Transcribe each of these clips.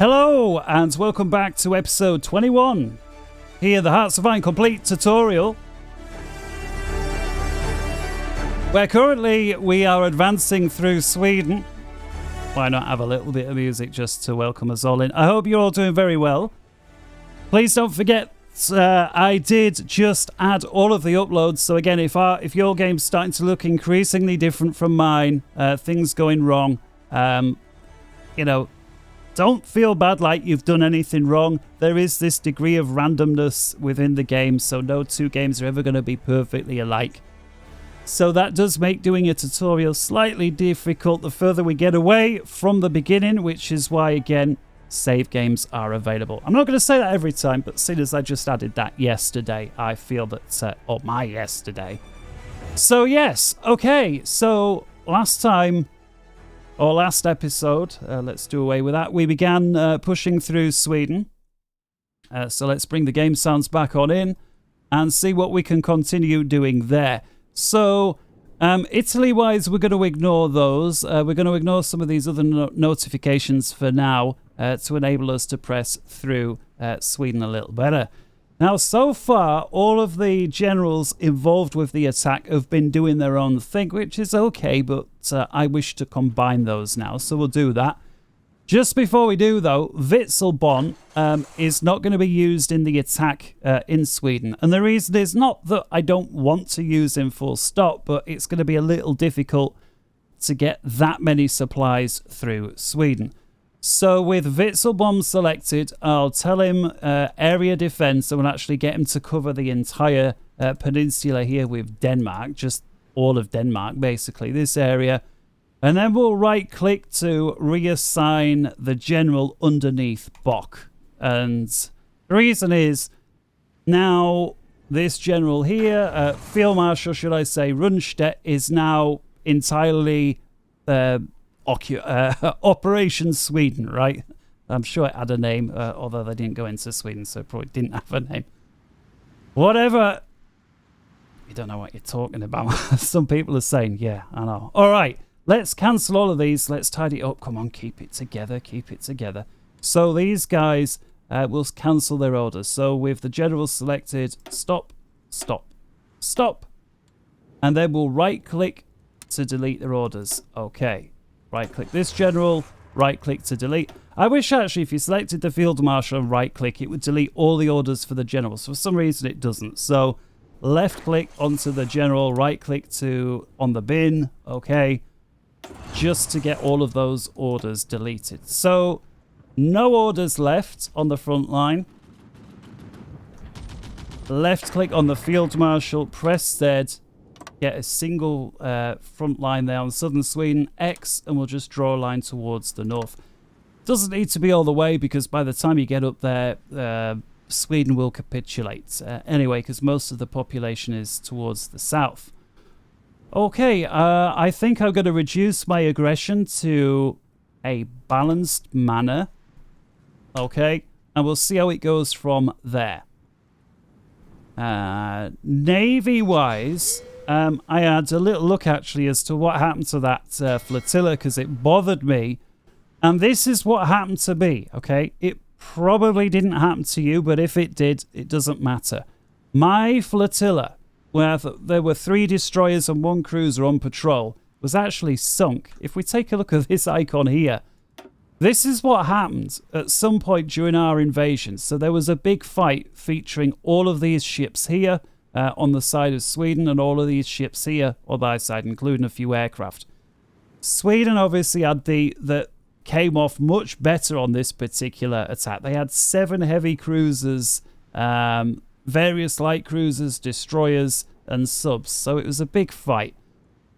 Hello and welcome back to episode 21. Here, the Hearts of Iron Complete tutorial. Where currently we are advancing through Sweden. Why not have a little bit of music just to welcome us all in? I hope you're all doing very well. Please don't forget, I did just add all of the uploads. So again, if your game's starting to look increasingly different from mine, things going wrong, don't feel bad like you've done anything wrong. There is this degree of randomness within the game, so no two games are ever going to be perfectly alike. So that does make doing a tutorial slightly difficult the further we get away from the beginning, which is why, again, save games are available. I'm not going to say that every time, but seeing as I just added that yesterday, I feel that, my yesterday. So yes, okay, so last episode, let's do away with that. We began pushing through Sweden. So let's bring the game sounds back on in and see what we can continue doing there. So Italy-wise, we're going to ignore those. We're going to ignore some of these other notifications for now to enable us to press through Sweden a little better. Now, so far, all of the generals involved with the attack have been doing their own thing, which is okay, but I wish to combine those now, so we'll do that. Just before we do, though, Vitzelbon is not going to be used in the attack in Sweden. And the reason is not that I don't want to use him full stop, but it's going to be a little difficult to get that many supplies through Sweden. So with Vitzelbon selected, I'll tell him area defense, and we'll actually get him to cover the entire peninsula here with Denmark, just all of Denmark, basically, this area. And then we'll right-click to reassign the general underneath Bock. And the reason is, now this general here, Field Marshal, should I say, Rundstedt, is now entirely Operation Sweden, right? I'm sure it had a name, although they didn't go into Sweden, so it probably didn't have a name. Whatever. You don't know what you're talking about. Some people are saying, yeah, I know. All right. Let's cancel all of these. Let's tidy it up. Come on, keep it together. Keep it together. So these guys will cancel their orders. So with the general selected, stop, stop, stop. And then we'll right-click to delete their orders. Okay. Right-click this general. Right-click to delete. I wish, actually, if you selected the Field Marshal and right-click, it would delete all the orders for the general. So for some reason, it doesn't. So left-click onto the general. Right-click on the bin. Okay. Just to get all of those orders deleted. So, no orders left on the front line. Left click on the Field Marshal, press Z, get a single front line there on southern Sweden, X, and we'll just draw a line towards the north. Doesn't need to be all the way, because by the time you get up there, Sweden will capitulate. Anyway, because most of the population is towards the south. Okay, I think I'm going to reduce my aggression to a balanced manner. Okay, and we'll see how it goes from there. Navy-wise, I had a little look, actually, as to what happened to that flotilla, because it bothered me. And this is what happened to me, okay? It probably didn't happen to you, but if it did, it doesn't matter. My flotilla, where there were 3 destroyers and 1 cruiser on patrol, was actually sunk. If we take a look at this icon here, this is what happened at some point during our invasion. So there was a big fight featuring all of these ships here on the side of Sweden, and all of these ships here on their side, including a few aircraft. Sweden obviously had that came off much better on this particular attack. They had 7 heavy cruisers, various light cruisers, destroyers, and subs. So it was a big fight.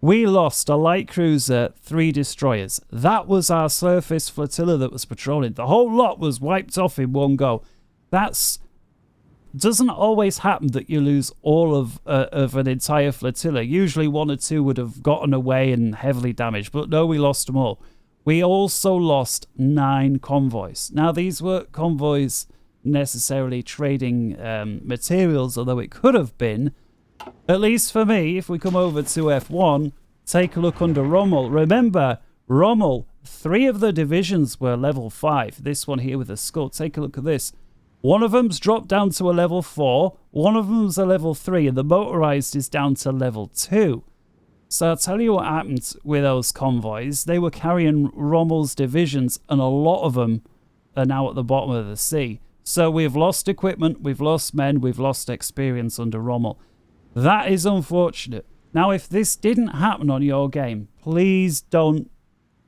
We lost a light cruiser, 3 destroyers. That was our surface flotilla that was patrolling. The whole lot was wiped off in one go. Doesn't always happen that you lose all of an entire flotilla. Usually 1 or 2 would have gotten away and heavily damaged, but no, we lost them all. We also lost 9 convoys. Now, these weren't convoys necessarily trading materials, although it could have been. At least for me, if we come over to F1, take a look under Rommel. Remember, Rommel, 3 of the divisions were level 5. This one here with a skull. Take a look at this. One of them's dropped down to a level 4. One of them's a level 3. And the motorized is down to level 2. So I'll tell you what happened with those convoys. They were carrying Rommel's divisions, and a lot of them are now at the bottom of the sea. So we've lost equipment, we've lost men, we've lost experience under Rommel. That is unfortunate. Now, if this didn't happen on your game, please don't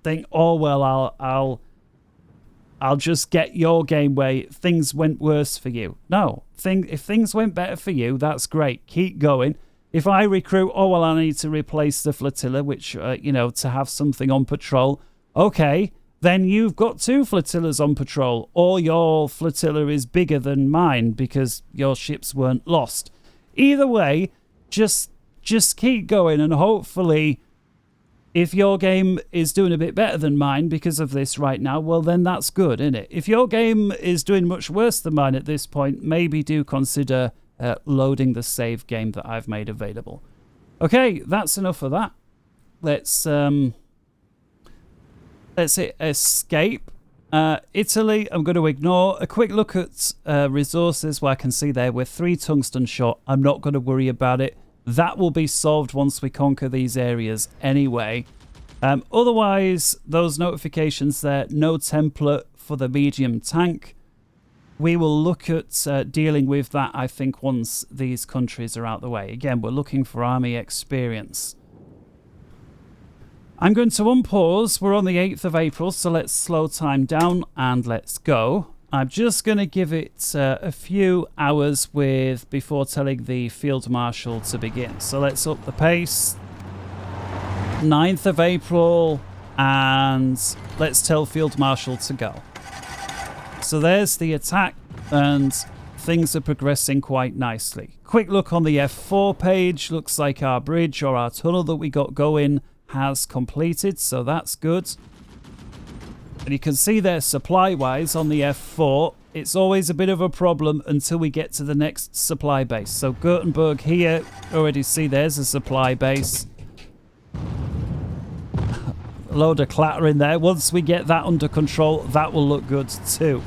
think, oh, well, I'll just get your game where things went worse for you. No, if things went better for you, that's great. Keep going. If I recruit, oh, well, I need to replace the flotilla, which, to have something on patrol. Okay, then you've got 2 flotillas on patrol, or your flotilla is bigger than mine because your ships weren't lost. Either way, just keep going, and hopefully, if your game is doing a bit better than mine because of this right now, well, then that's good, isn't it? If your game is doing much worse than mine at this point, maybe do consider loading the save game that I've made available. Okay, that's enough of that. Let's hit escape. Italy, I'm going to ignore. A quick look at resources where I can see there we're 3 tungsten short. I'm not going to worry about it. That will be solved once we conquer these areas anyway. Otherwise, those notifications there, no template for the medium tank. We will look at dealing with that, I think, once these countries are out the way. Again, we're looking for army experience. I'm going to unpause. We're on the 8th of April, so let's slow time down and let's go. I'm just going to give it a few hours before telling the Field Marshal to begin. So let's up the pace. 9th of April, and let's tell Field Marshal to go. So there's the attack, and things are progressing quite nicely. Quick look on the F4 page. Looks like our bridge or our tunnel that we got going has completed, so that's good. And you can see there, supply-wise, on the F4, it's always a bit of a problem until we get to the next supply base. So Gothenburg here, already see there's a supply base. A load of clatter in there. Once we get that under control, that will look good too.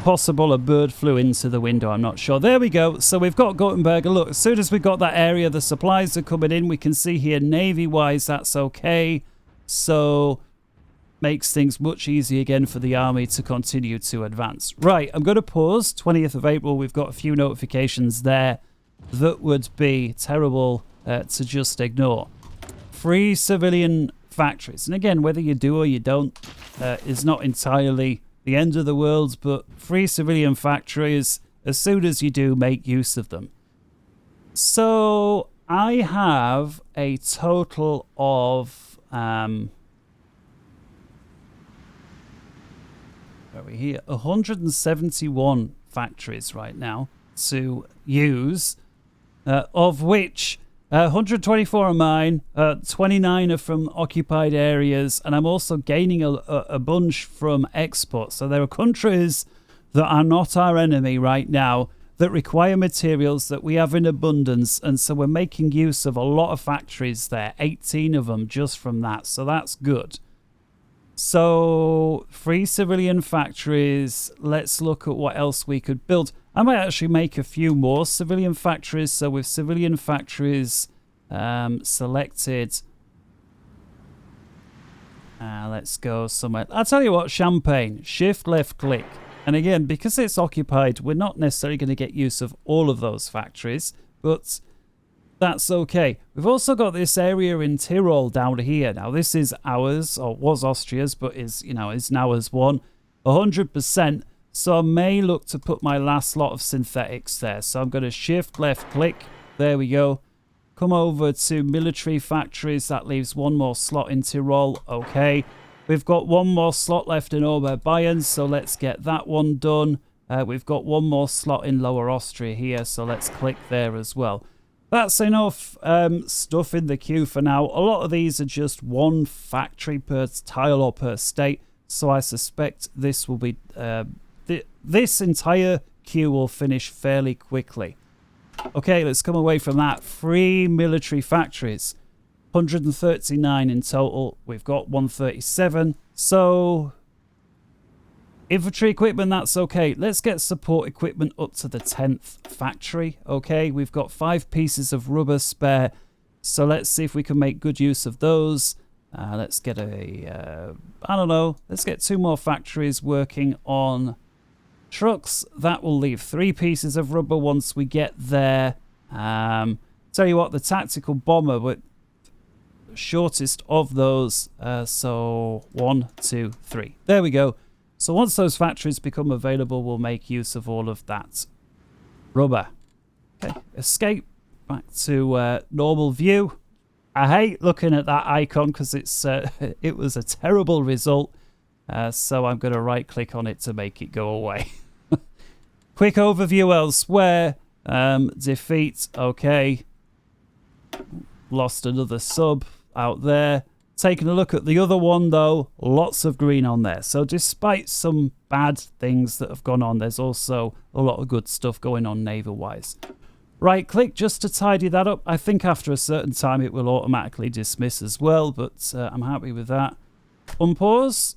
Possible a bird flew into the window, I'm not sure. There we go. So we've got Gothenburg. Look, as soon as we got that area, the supplies are coming in. We can see here, Navy-wise, that's okay. So makes things much easier again for the army to continue to advance. Right, I'm going to pause. 20th of April, we've got a few notifications there that would be terrible to just ignore. Free civilian factories. And again, whether you do or you don't is not entirely the end of the world, but free civilian factories, as soon as you do, make use of them. So I have a total of where are we here? 171 factories right now to use, of which 124 are mine, 29 are from occupied areas, and I'm also gaining a bunch from export. So there are countries that are not our enemy right now that require materials that we have in abundance, and so we're making use of a lot of factories there, 18 of them just from that, so that's good. So free civilian factories, let's look at what else we could build. I might actually make a few more civilian factories. So with civilian factories selected, let's go somewhere. I'll tell you what, Champagne, shift left click. And again, because it's occupied, we're not necessarily going to get use of all of those factories, but that's okay. We've also got this area in Tyrol down here. Now this is ours, or was Austria's, but is now as one, 100%. So I may look to put my last lot of synthetics there. So I'm going to shift left click. There we go. Come over to military factories. That leaves one more slot in Tyrol. Okay. We've got one more slot left in Oberbayern. So let's get that one done. We've got one more slot in Lower Austria here. So let's click there as well. That's enough stuff in the queue for now. A lot of these are just one factory per tile or per state. So I suspect this will be... this entire queue will finish fairly quickly. Okay, let's come away from that. 3 military factories. 139 in total. We've got 137. So, infantry equipment, that's okay. Let's get support equipment up to the 10th factory. Okay, we've got 5 pieces of rubber spare. So let's see if we can make good use of those. Let's get I don't know. Let's get 2 more factories working on trucks. That will leave 3 pieces of rubber once we get there. Tell you what, the tactical bomber, but shortest of those. So 1, 2, 3. There we go. So once those factories become available, we'll make use of all of that rubber. Okay, escape back to normal view. I hate looking at that icon because it was a terrible result. So I'm going to right click on it to make it go away. Quick overview elsewhere. Defeat. Okay. Lost another sub out there. Taking a look at the other one though, lots of green on there. So despite some bad things that have gone on, there's also a lot of good stuff going on naval wise. Right click just to tidy that up. I think after a certain time it will automatically dismiss as well, but I'm happy with that. Unpause.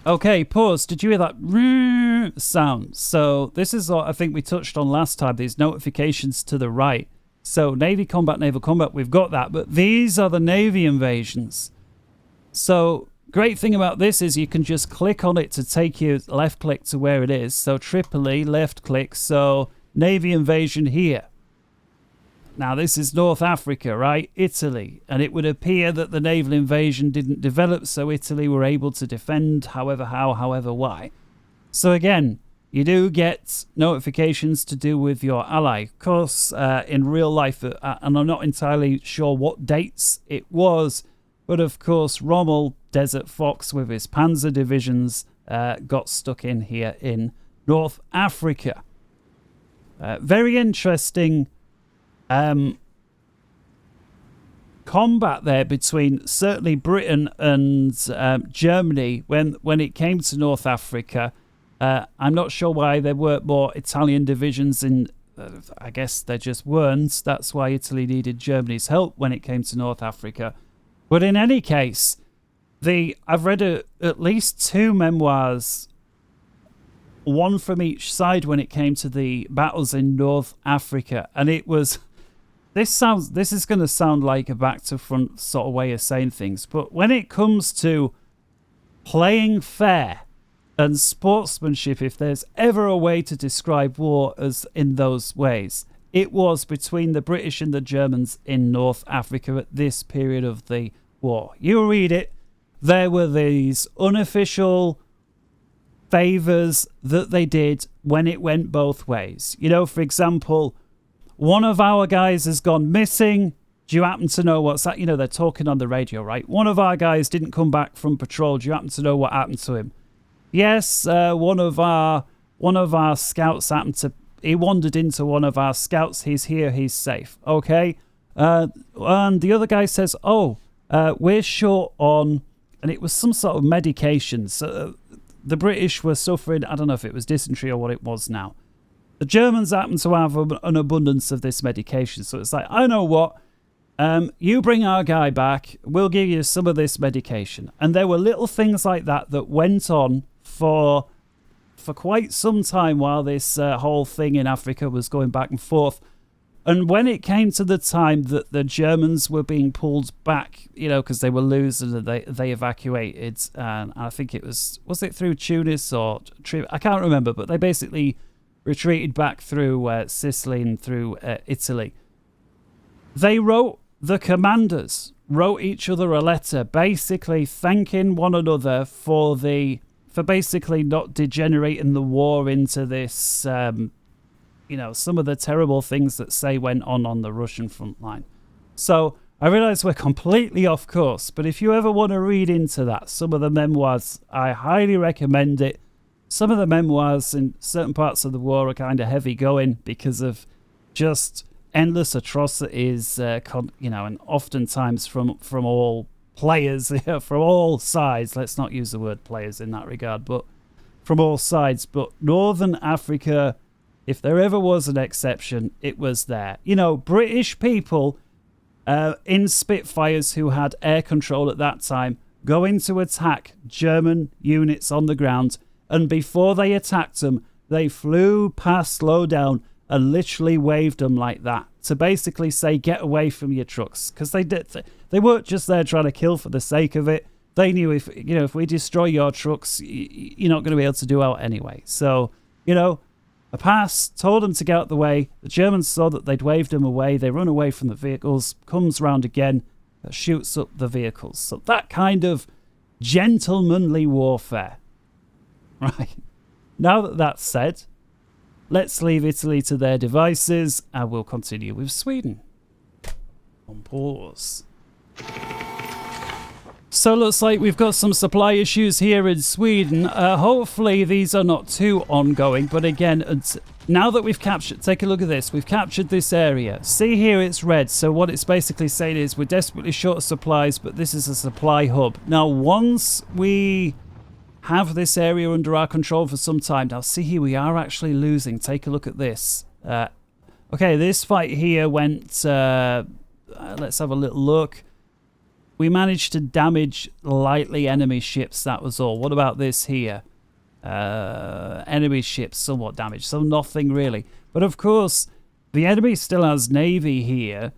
Okay, pause. Did you hear that sound? So this is what I think we touched on last time, these notifications to the right. So Navy combat, naval combat, we've got that, but these are the Navy invasions. So great thing about this is you can just click on it to take you left click to where it is. So Tripoli, left click, so Navy invasion here. Now this is North Africa, right? Italy. And it would appear that the naval invasion didn't develop, so Italy were able to defend however how, however why. So again, you do get notifications to do with your ally. Of course, in real life, and I'm not entirely sure what dates it was, but of course, Rommel, Desert Fox with his panzer divisions got stuck in here in North Africa. Very interesting combat there between certainly Britain and Germany when it came to North Africa. I'm not sure why there weren't more Italian divisions in. I guess there just weren't. That's why Italy needed Germany's help when it came to North Africa. But in any case, I've read at least 2 memoirs, one from each side when it came to the battles in North Africa, and it was. This is going to sound like a back to front sort of way of saying things, but when it comes to playing fair and sportsmanship, if there's ever a way to describe war as in those ways, it was between the British and the Germans in North Africa at this period of the war. You read it, there were these unofficial favors that they did when it went both ways. You know, for example, one of our guys has gone missing. Do you happen to know what's that? You know, they're talking on the radio, right? One of our guys didn't come back from patrol. Do you happen to know what happened to him? Yes, one of our scouts happened to. He wandered into one of our scouts. He's here. He's safe. Okay. And the other guy says, "Oh, we're short on," and it was some sort of medication. So the British were suffering. I don't know if it was dysentery or what it was now. The Germans happen to have an abundance of this medication. So it's like, I know what, you bring our guy back, we'll give you some of this medication. And there were little things like that that went on for quite some time while this whole thing in Africa was going back and forth. And when it came to the time that the Germans were being pulled back, you know, because they were losing and they evacuated, and I think it was it through Tunis or I can't remember, but they basically retreated back through Sicily and through Italy. The commanders wrote each other a letter basically thanking one another for basically not degenerating the war into this, you know, some of the terrible things that went on the Russian front line. So I realise we're completely off course, but if you ever want to read into that, some of the memoirs, I highly recommend it. Some of the memoirs in certain parts of the war are kind of heavy going because of just endless atrocities, you know, and oftentimes from all players from all sides. Let's not use the word players in that regard, but from all sides. But Northern Africa, if there ever was an exception, it was there. You know, British people in Spitfires who had air control at that time going to attack German units on the ground, and before they attacked them, they flew past Lowdown and literally waved them like that to basically say, get away from your trucks, because they weren't just there trying to kill for the sake of it. They knew if we destroy your trucks, you're not going to be able to do out anyway. So, you know, a pass told them to get out the way. The Germans saw that they'd waved them away. They run away from the vehicles, comes round again, shoots up the vehicles. So that kind of gentlemanly warfare. Right. Now that that's said, let's leave Italy to their devices and we'll continue with Sweden. On pause. So looks like we've got some supply issues here in Sweden. Hopefully these are not too ongoing, but again, now that we've captured, take a look at this, we've captured this area. See here it's red, so what it's basically saying is we're desperately short of supplies, but this is a supply hub. Now once we have this area under our control for some time, now see here we are actually losing. Take a look at this. Okay, this fight here went, let's have a little look. We managed to damage lightly enemy ships, that was all. What about this here? Enemy ships somewhat damaged, so nothing really. But of course, the enemy still has navy here.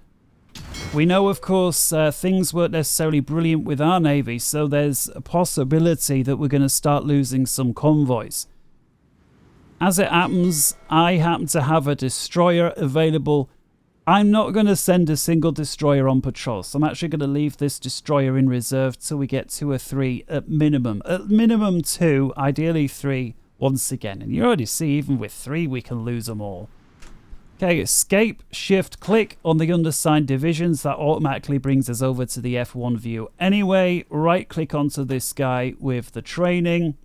We know, of course, things weren't necessarily brilliant with our navy, so there's a possibility that we're going to start losing some convoys. As it happens, I happen to have a destroyer available. I'm not going to send a single destroyer on patrol, so I'm actually going to leave this destroyer in reserve till we get 2 or 3 at minimum. At minimum 2, ideally 3 once again. And you already see, even with 3, we can lose them all. Okay, escape, shift, click on the undersigned divisions. That automatically brings us over to the F1 view. Anyway, right click onto this guy with the training.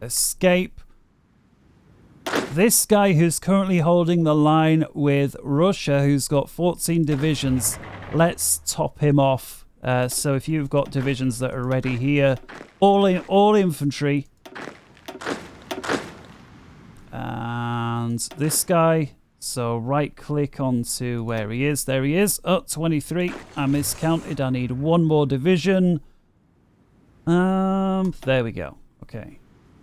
Escape. This guy who's currently holding the line with Russia, who's got 14 divisions, let's top him off. So if you've got divisions that are ready here, all infantry. And this guy, so right click onto where he is. There he is. Oh, 23. I miscounted. I need 1 more division. There we go. Okay.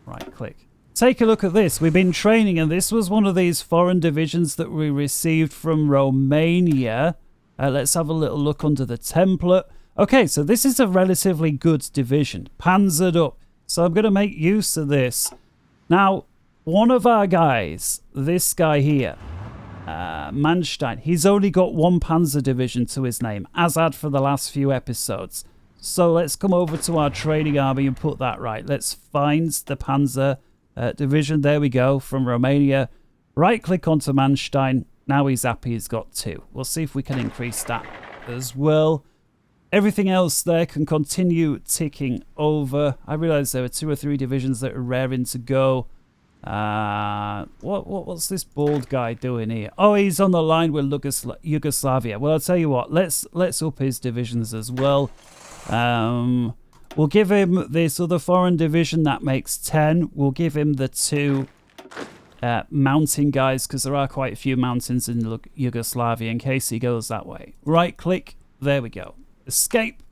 Right click. Take a look at this. We've been training, and this was one of these foreign divisions that we received from Romania. Let's have a little look under the template. Okay, so this is a relatively good division. Panzered up. So I'm going to make use of this. Now, one of our guys, this guy here, Manstein, he's only got 1 Panzer division to his name, as had for the last few episodes. So let's come over to our training army and put that right. Let's find the Panzer division. There we go, from Romania. Right click onto Manstein. Now he's happy he's got 2. We'll see if we can increase that as well. Everything else there can continue ticking over. I realize there are 2 or 3 divisions that are raring to go. What's this bald guy doing here? Oh, he's on the line with Yugoslavia. Well, I'll tell you what, let's up his divisions as well. We'll give him this other foreign division. That makes 10. We'll give him the 2 mountain guys, because there are quite a few mountains in Yugoslavia in case he goes that way. Right click. There we go. Escape.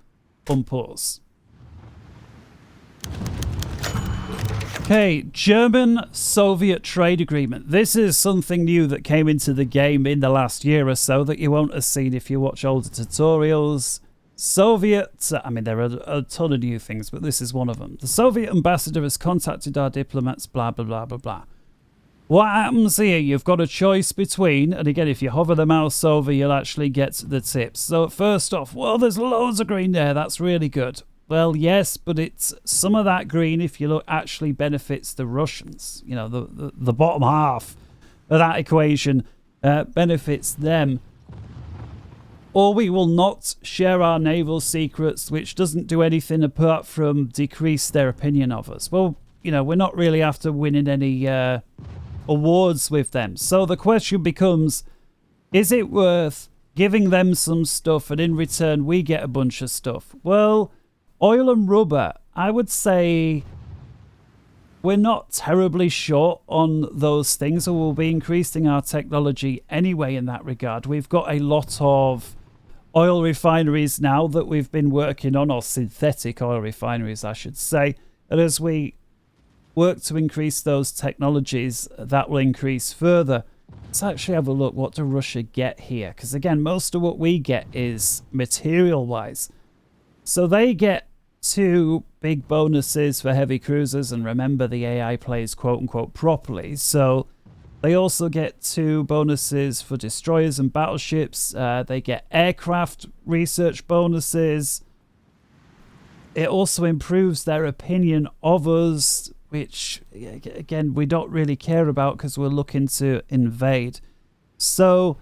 Unpause. Okay, German-Soviet trade agreement. This is something new that came into the game in the last year or so that you won't have seen if you watch older tutorials. Soviet, I mean, there are a ton of new things, but this is one of them. The Soviet ambassador has contacted our diplomats, blah, blah, blah, blah, blah. What happens here? You've got a choice between, and again, if you hover the mouse over, you'll actually get the tips. So first off, well, there's loads of green there. That's really good. Well, yes, but it's some of that green, if you look, actually benefits the Russians. You know, the bottom half of that equation benefits them. Or we will not share our naval secrets, which doesn't do anything apart from decrease their opinion of us. Well, you know, we're not really after winning any awards with them. So the question becomes, is it worth giving them some stuff, and in return we get a bunch of stuff. Well, oil and rubber, I would say we're not terribly short on those things, or we'll be increasing our technology anyway in that regard. We've got a lot of oil refineries now that we've been working on, or synthetic oil refineries, I should say. And as we work to increase those technologies, that will increase further. Let's actually have a look. What do Russia get here? Because again, most of what we get is material-wise. So they get 2 big bonuses for heavy cruisers, and remember the AI plays quote-unquote properly. So they also get 2 bonuses for destroyers and battleships. They get aircraft research bonuses. It also improves their opinion of us, which, again, we don't really care about because we're looking to invade. So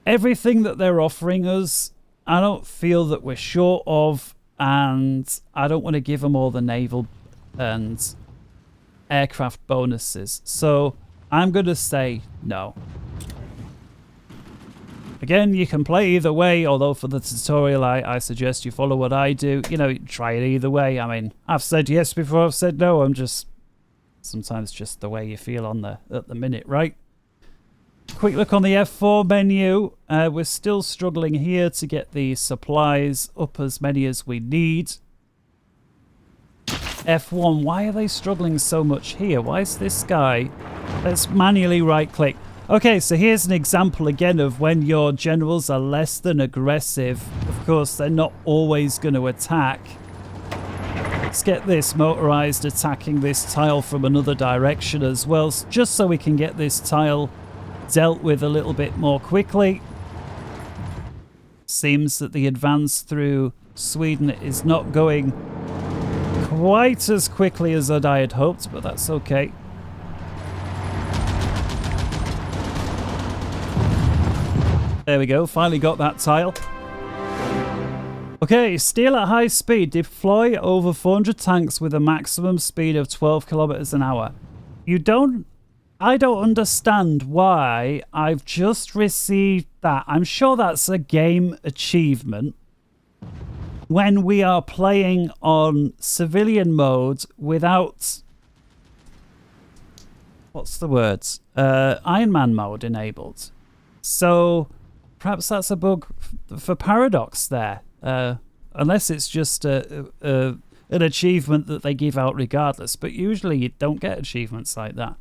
everything that they're offering us, I don't feel that we're short of, and I don't want to give them all the naval and aircraft bonuses. So I'm going to say no. Again, you can play either way, although for the tutorial I suggest you follow what I do. You know, try it either way. I mean, I've said yes before I've said no. I'm just sometimes just the way you feel on at the minute, right? Quick look on the F4 menu. We're still struggling here to get the supplies up as many as we need. F1, why are they struggling so much here? Why is this guy? Let's manually right click. Okay, so here's an example again of when your generals are less than aggressive. Of course, they're not always going to attack. Let's get this motorized attacking this tile from another direction as well, just so we can get this tile dealt with a little bit more quickly. Seems that the advance through Sweden is not going quite as quickly as I had hoped, but that's okay. There we go, finally got that tile. Okay, steal at high speed. Deploy over 400 tanks with a maximum speed of 12 kilometers an hour. I don't understand why I've just received that. I'm sure that's a game achievement. When we are playing on civilian mode without... what's the words? Iron Man mode enabled. So... perhaps that's a bug for Paradox there, unless it's just an achievement that they give out regardless. But usually you don't get achievements like that.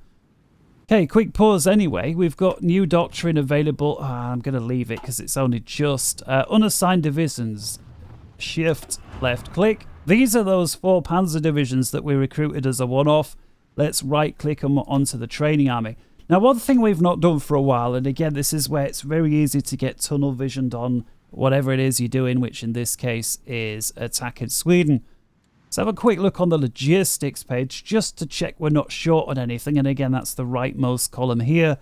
Okay, quick pause anyway. We've got new doctrine available. I'm going to leave it because it's only just unassigned divisions. Shift, left click. These are those 4 Panzer divisions that we recruited as a one-off. Let's right click them onto the training army. Now, one thing we've not done for a while, and again, this is where it's very easy to get tunnel visioned on whatever it is you're doing, which in this case is attacking Sweden. Let's have a quick look on the logistics page just to check we're not short on anything. And again, that's the rightmost column here.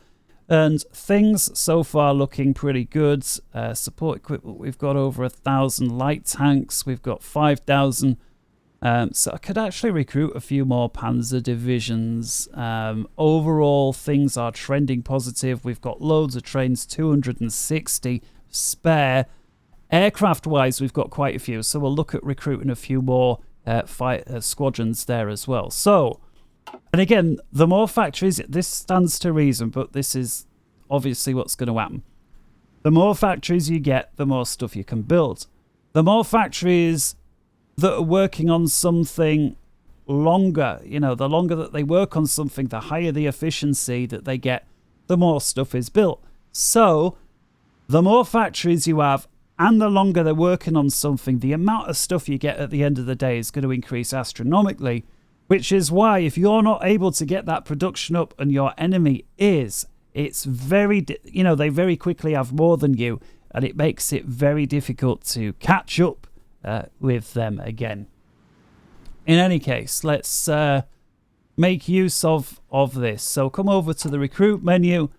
And things so far looking pretty good. Support equipment, we've got over 1,000 light tanks. We've got 5,000. So I could actually recruit a few more Panzer divisions. Overall, things are trending positive. We've got loads of trains, 260 spare. Aircraft-wise, we've got quite a few. So we'll look at recruiting a few more squadrons there as well. So, and again, the more factories, this stands to reason, but this is obviously what's going to happen. The more factories you get, the more stuff you can build. The more factories that are working on something longer, you know, the longer that they work on something, the higher the efficiency that they get, the more stuff is built. So the more factories you have and the longer they're working on something, the amount of stuff you get at the end of the day is going to increase astronomically, which is why if you're not able to get that production up and your enemy is, it's very, you know, they very quickly have more than you, and it makes it very difficult to catch up with them again. In any case, let's make use of this. So come over to the recruit menu.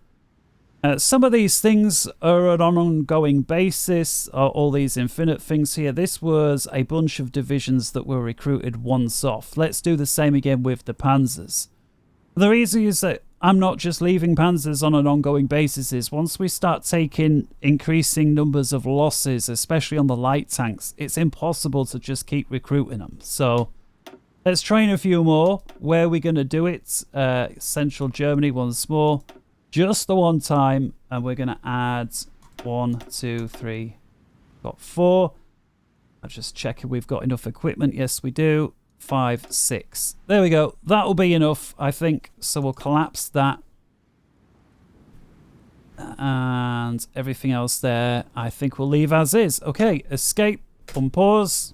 Some of these things are on an ongoing basis, all these infinite things here. This was a bunch of divisions that were recruited once off. Let's do the same again with the Panzers. The reason is that I'm not just leaving panzers on an ongoing basis is once we start taking increasing numbers of losses, especially on the light tanks, it's impossible to just keep recruiting them. So let's train a few more. Where are we going to do it? Central Germany once more. Just the one time. And we're going to add 1, 2, 3, got 4. I'm just checking we've got enough equipment. Yes, we do. 5, 6. There we go. That'll be enough, I think. So we'll collapse that. And everything else there, I think we'll leave as is. Okay, escape. Unpause.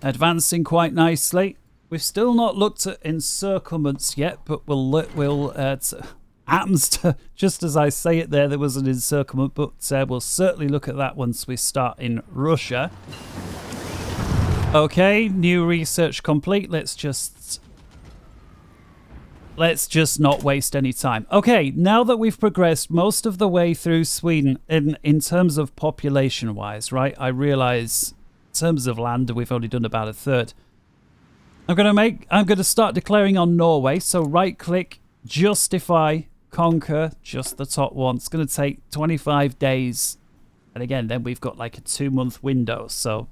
Advancing quite nicely. We've still not looked at encirclements yet, but we'll happens to, just as I say it there was an encirclement, but we'll certainly look at that once we start in Russia. Okay, new research complete. Let's just not waste any time. Okay, now that we've progressed most of the way through Sweden in terms of population wise, right? I realize in terms of land we've only done about a third. I'm gonna start declaring on Norway. So right click, justify, conquer, just the top one. It's going to take 25 days. And again, then we've got like a 2-month window. So,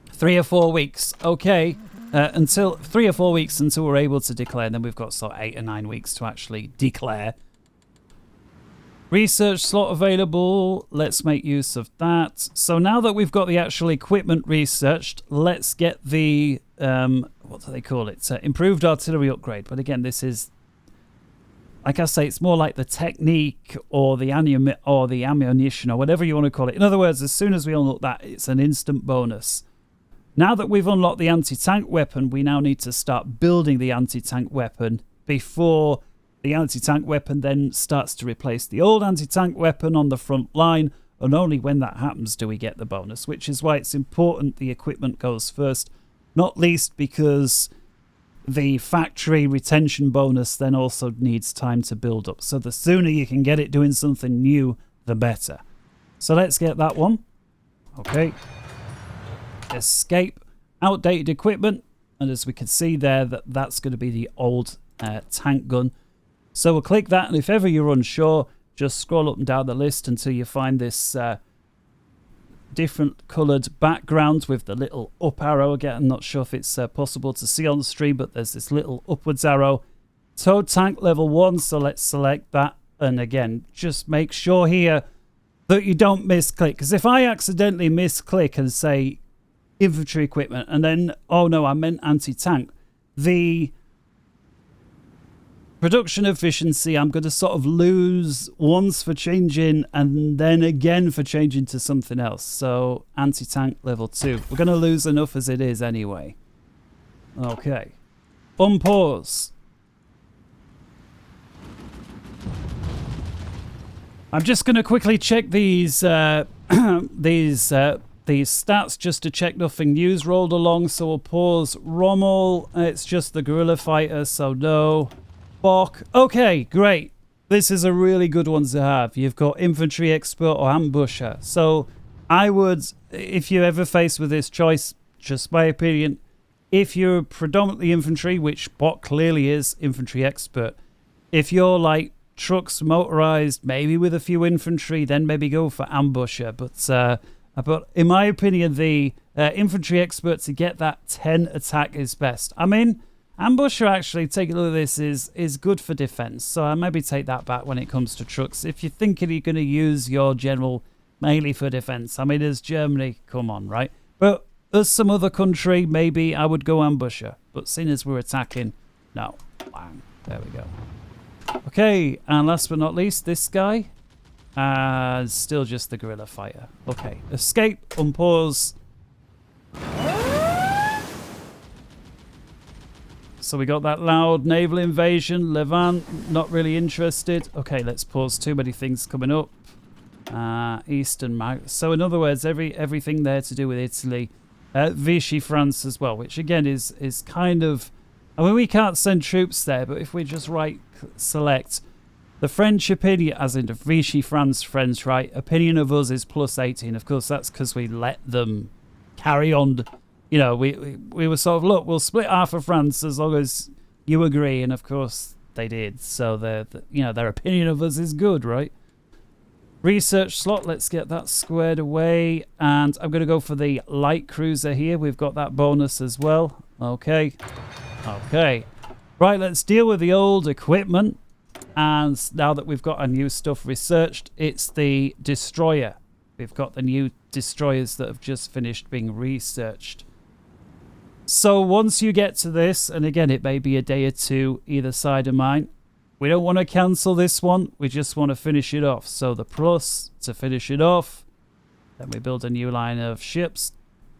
3 or 4 weeks. Okay. Until 3 or 4 weeks until we're able to declare. Then we've got sort of 8 or 9 weeks to actually declare. Research slot available. Let's make use of that. So now that we've got the actual equipment researched, let's get the, what do they call it? Improved artillery upgrade. But again, this is, like I say, it's more like the technique or the ammunition or whatever you want to call it. In other words, as soon as we unlock that, it's an instant bonus. Now that we've unlocked the anti-tank weapon, we now need to start building the anti-tank weapon before the anti-tank weapon then starts to replace the old anti-tank weapon on the front line. And only when that happens do we get the bonus, which is why it's important the equipment goes first. Not least because the factory retention bonus then also needs time to build up. So the sooner you can get it doing something new, the better. So let's get that one. Okay. Escape. Outdated equipment. And as we can see there, that's going to be the old tank gun. So we'll click that. And if ever you're unsure, just scroll up and down the list until you find this different coloured background with the little up arrow. Again, I'm not sure if it's possible to see on the stream, but there's this little upwards arrow. Tow tank level 1, so let's select that. And again, just make sure here that you don't misclick, because if I accidentally misclick and say infantry equipment and then, oh no, I meant anti-tank, the production efficiency I'm going to sort of lose once for changing and then again for changing to something else. So anti-tank level 2. We're going to lose enough as it is anyway. Okay. Unpause. I'm just going to quickly check these these stats just to check nothing new's rolled along. So we'll pause Rommel. It's just the guerrilla fighter, so no. Bok. Okay, great. This is a really good one to have. You've got infantry expert or ambusher. So I would, if you're ever faced with this choice, just my opinion, if you're predominantly infantry, which Bok clearly is infantry expert, if you're like trucks motorized, maybe with a few infantry, then maybe go for ambusher. But in my opinion, the infantry expert to get that 10 attack is best. I mean, ambusher actually, take a look at this, is good for defense. So I maybe take that back when it comes to trucks. If you're thinking you're going to use your general mainly for defense, I mean, as Germany, come on, right? But as some other country, maybe I would go ambusher. But seeing as we're attacking, no. Bang. There we go. Okay, and last but not least, this guy. Still just the guerrilla fighter. Okay, escape, unpause. So we got that loud naval invasion. Levant, not really interested. Okay, let's pause. Too many things coming up. Eastern Mag. So in other words, everything there to do with Italy. Vichy France as well, which again is kind of... I mean, we can't send troops there, but if we just right select, The French opinion, as in the Vichy France French, right? Opinion of us is plus 18. Of course, that's because we let them carry on. You know, we were sort of, look, we'll split half of France as long as you agree. And of course, they did. So, their opinion of us is good, right? Research slot, let's get that squared away. And I'm going to go for the light cruiser here. We've got that bonus as well. Okay. Right, let's deal with the old equipment. And now that we've got our new stuff researched, it's the destroyer. We've got the new destroyers that have just finished being researched. So once you get to this, and again, it may be a day or two either side of mine, we don't want to cancel this one. We just want to finish it off. So the plus to finish it off. Then we build a new line of ships.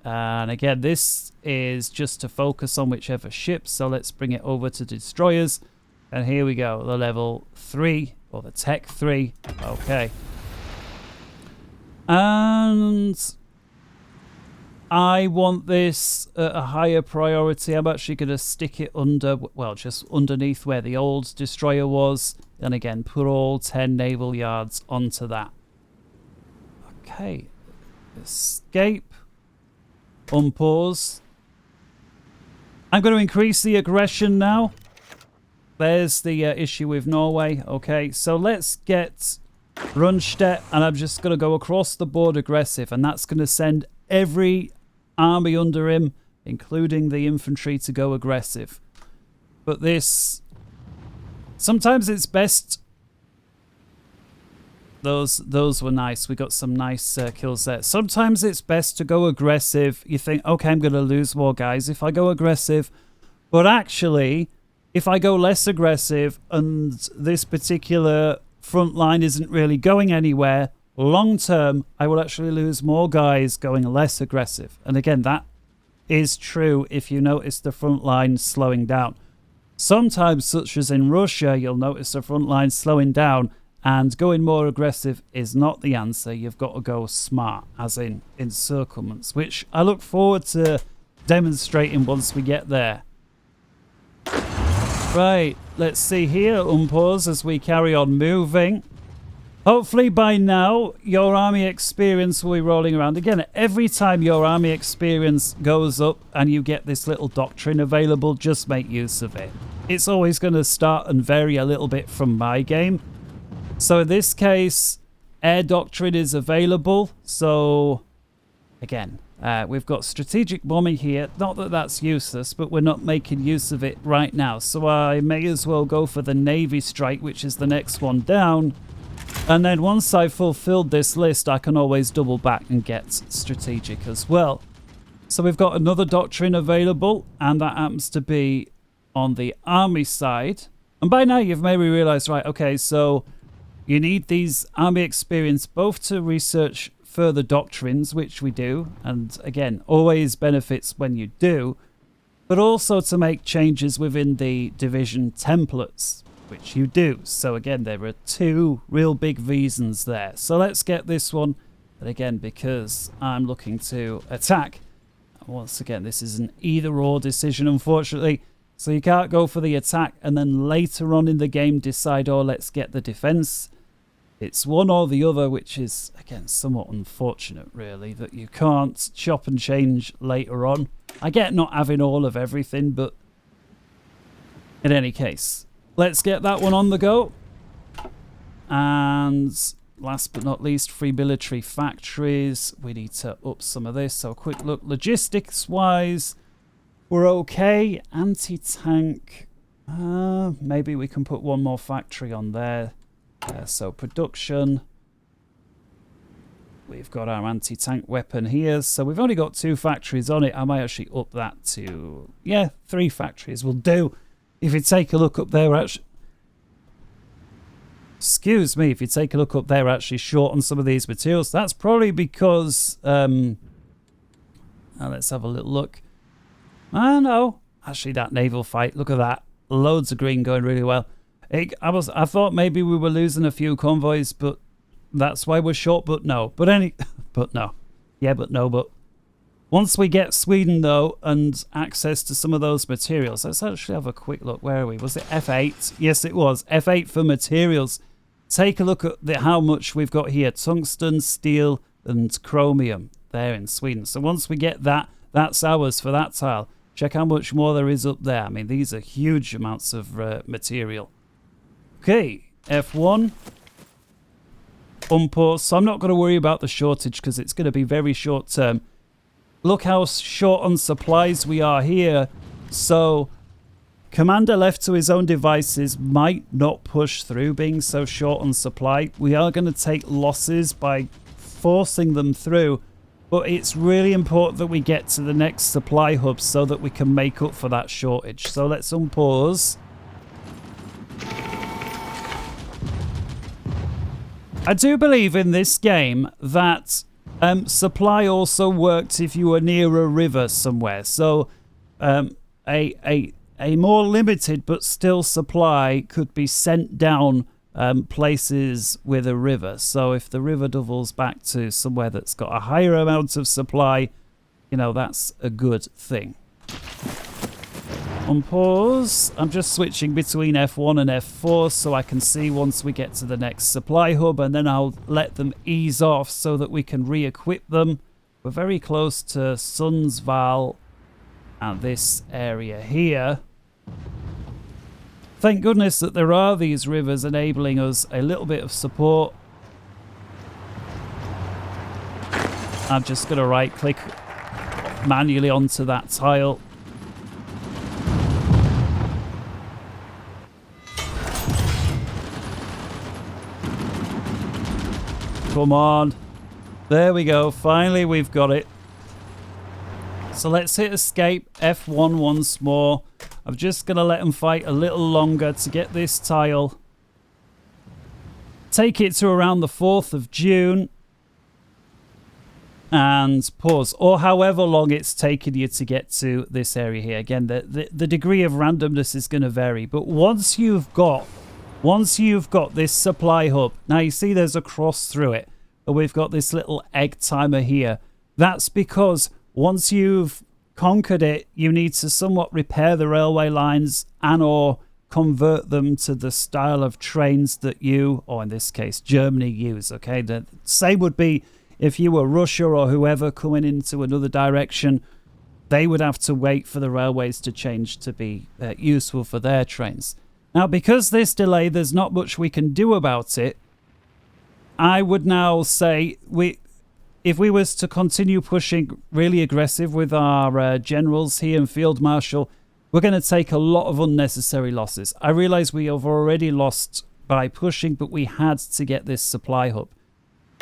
And again, this is just to focus on whichever ship. So let's bring it over to destroyers. And here we go, the level 3, or the tech 3. Okay. And I want this at a higher priority. I'm actually going to stick it under, well, just underneath where the old destroyer was. And again, put all 10 naval yards onto that. Okay. Escape. Unpause. I'm going to increase the aggression now. There's the issue with Norway. Okay, so let's get Rundstedt, and I'm just going to go across the board aggressive, and that's going to send every army under him, including the infantry, to go aggressive. But this... sometimes it's best... Those were nice. We got some nice kills there. Sometimes it's best to go aggressive. You think, okay, I'm going to lose more guys if I go aggressive. But actually... if I go less aggressive and this particular front line isn't really going anywhere, long term, I will actually lose more guys going less aggressive. And again, that is true if you notice the front line slowing down. Sometimes, such as in Russia, you'll notice the front line slowing down, and going more aggressive is not the answer. You've got to go smart, as in encirclements, which I look forward to demonstrating once we get there. Right, let's see here, unpause as we carry on moving. Hopefully by now, your army experience will be rolling around. Again, every time your army experience goes up and you get this little doctrine available, just make use of it. It's always going to start and vary a little bit from my game. So in this case, air doctrine is available. So, again... we've got strategic bombing here. Not that that's useless, but we're not making use of it right now. So I may as well go for the Navy strike, which is the next one down. And then once I've fulfilled this list, I can always double back and get strategic as well. So we've got another doctrine available, and that happens to be on the army side. And by now you've maybe realized, right, okay, so you need these army experience both to research further doctrines, which we do, and again, always benefits when you do, but also to make changes within the division templates, which you do. So again, there are two real big reasons there. So let's get this one, but again, because I'm looking to attack, once again, this is an either-or decision, unfortunately, so you can't go for the attack and then later on in the game decide, oh, let's get the defense. It's one or the other, which is, again, somewhat unfortunate, really, that you can't chop and change later on. I get not having all of everything, but in any case, let's get that one on the go. And last but not least, free military factories. We need to up some of this. So a quick look. Logistics-wise, we're okay. Anti-tank. Maybe we can put one more factory on there. So production, we've got our anti-tank weapon here, so we've only got 2 factories on it. I might actually up that to, yeah, 3 factories will do. If you take a look up there, actually, excuse me, if you take a look up there, we're actually short on some of these materials. That's probably because, let's have a little look. No, actually that naval fight, look at that, loads of green going really well. I thought maybe we were losing a few convoys, but that's why we're short. But no. But no. Yeah, but no. But Once we get Sweden, though, and access to some of those materials, let's actually have a quick look. Where are we? Was it F8? Yes, it was. F8 for materials. Take a look at how much we've got here. Tungsten, steel, and chromium there in Sweden. So once we get that, that's ours for that tile. Check how much more there is up there. I mean, these are huge amounts of material. Okay, F1. Unpause. So I'm not going to worry about the shortage because it's going to be very short term. Look how short on supplies we are here. So Commander left to his own devices might not push through being so short on supply. We are going to take losses by forcing them through. But it's really important that we get to the next supply hub so that we can make up for that shortage. So let's unpause. I do believe in this game that supply also worked if you were near a river somewhere. So a more limited but still supply could be sent down places with a river. So if the river doubles back to somewhere that's got a higher amount of supply, you know, that's a good thing. On pause, I'm just switching between F1 and F4 so I can see once we get to the next supply hub, and then I'll let them ease off so that we can re-equip them. We're very close to Sundsvall and this area here. Thank goodness that there are these rivers enabling us a little bit of support. I'm just going to right click manually onto that tile. Come on. There we go. Finally, we've got it. So let's hit escape F1 once more. I'm just going to let them fight a little longer to get this tile. Take it to around the 4th of June. And pause. Or however long it's taken you to get to this area here. Again, the degree of randomness is going to vary. But once you've got this supply hub, now you see there's a cross through it, and we've got this little egg timer here. That's because once you've conquered it, you need to somewhat repair the railway lines and or convert them to the style of trains that you, or in this case, Germany use. Okay, the same would be if you were Russia or whoever coming into another direction. They would have to wait for the railways to change to be useful for their trains. Now, because this delay, there's not much we can do about it. I would now say if we was to continue pushing really aggressive with our generals here and Field Marshal, we're going to take a lot of unnecessary losses. I realize we have already lost by pushing, but we had to get this supply hub.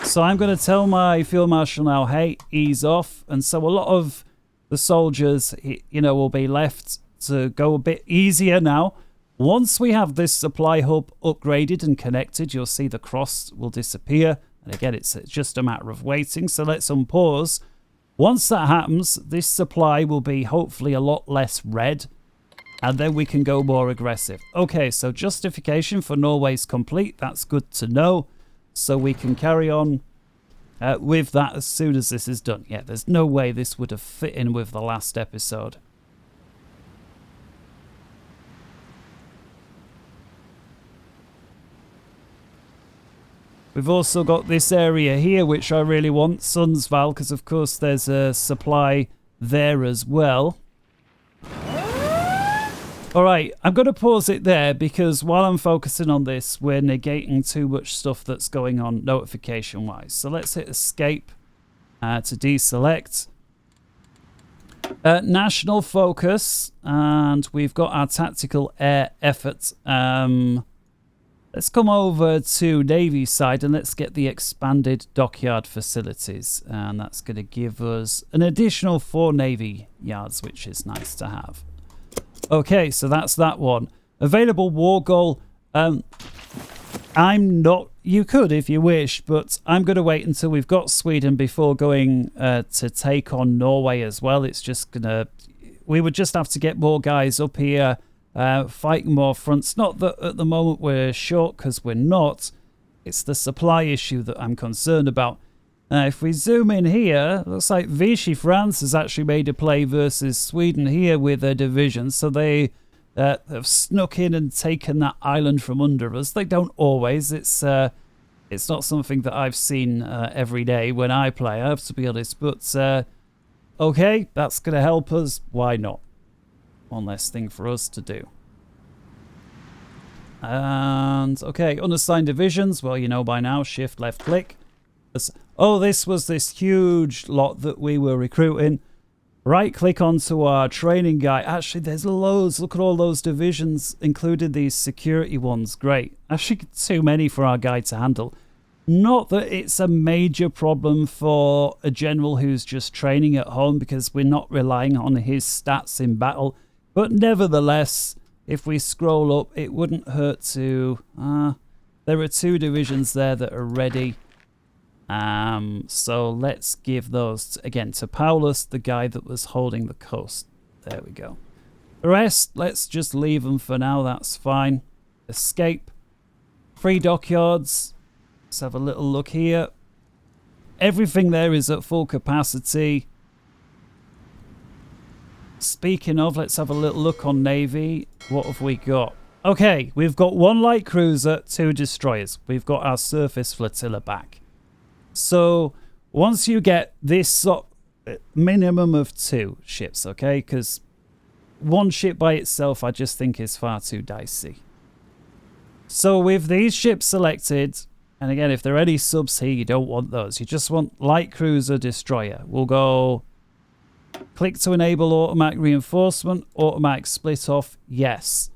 So I'm going to tell my Field Marshal now, hey, ease off. And so a lot of the soldiers, you know, will be left to go a bit easier now. Once we have this supply hub upgraded and connected, you'll see the cross will disappear. And again, it's just a matter of waiting. So let's unpause. Once that happens, this supply will be hopefully a lot less red. And then we can go more aggressive. Okay, so justification for Norway's complete. That's good to know. So we can carry on with that as soon as this is done. Yeah, there's no way this would have fit in with the last episode. We've also got this area here, which I really want, Sundsvall, because of course there's a supply there as well. Alright, I'm going to pause it there because while I'm focusing on this, we're negating too much stuff that's going on notification-wise. So let's hit escape to deselect. National focus, and we've got our tactical air effort. Let's come over to Navy side and let's get the expanded dockyard facilities. And that's going to give us an additional 4 Navy yards, which is nice to have. Okay, so that's that one. Available war goal. I'm not... You could if you wish, but I'm going to wait until we've got Sweden before going to take on Norway as well. It's just going to... We would just have to get more guys up here. Fighting more fronts. Not that at the moment we're short, because we're not. It's the supply issue that I'm concerned about. If we zoom in here, looks like Vichy France has actually made a play versus Sweden here with their division. So they have snuck in and taken that island from under us. They don't always. It's not something that I've seen every day when I play, I have to be honest. But okay, that's going to help us. Why not? One less thing for us to do. And okay, unassigned divisions. Well, you know by now, shift left click. Oh, this was this huge lot that we were recruiting. Right click onto our training guy. Actually, there's loads. Look at all those divisions, including these security ones. Great. Actually, too many for our guy to handle. Not that it's a major problem for a general who's just training at home, because we're not relying on his stats in battle. But nevertheless, if we scroll up, it wouldn't hurt to... there are 2 divisions there that are ready. So let's give those again to Paulus, the guy that was holding the coast. There we go. The rest, let's just leave them for now. That's fine. Escape. Free dockyards. Let's have a little look here. Everything there is at full capacity. Speaking of, let's have a little look on Navy. What have we got? Okay, we've got 1 light cruiser, 2 destroyers. We've got our surface flotilla back. So once you get this minimum of 2 ships, okay? Because 1 ship by itself I just think is far too dicey. So with these ships selected, and again, if there are any subs here, you don't want those. You just want light cruiser, destroyer. We'll go click to enable automatic reinforcement, automatic split off, yes.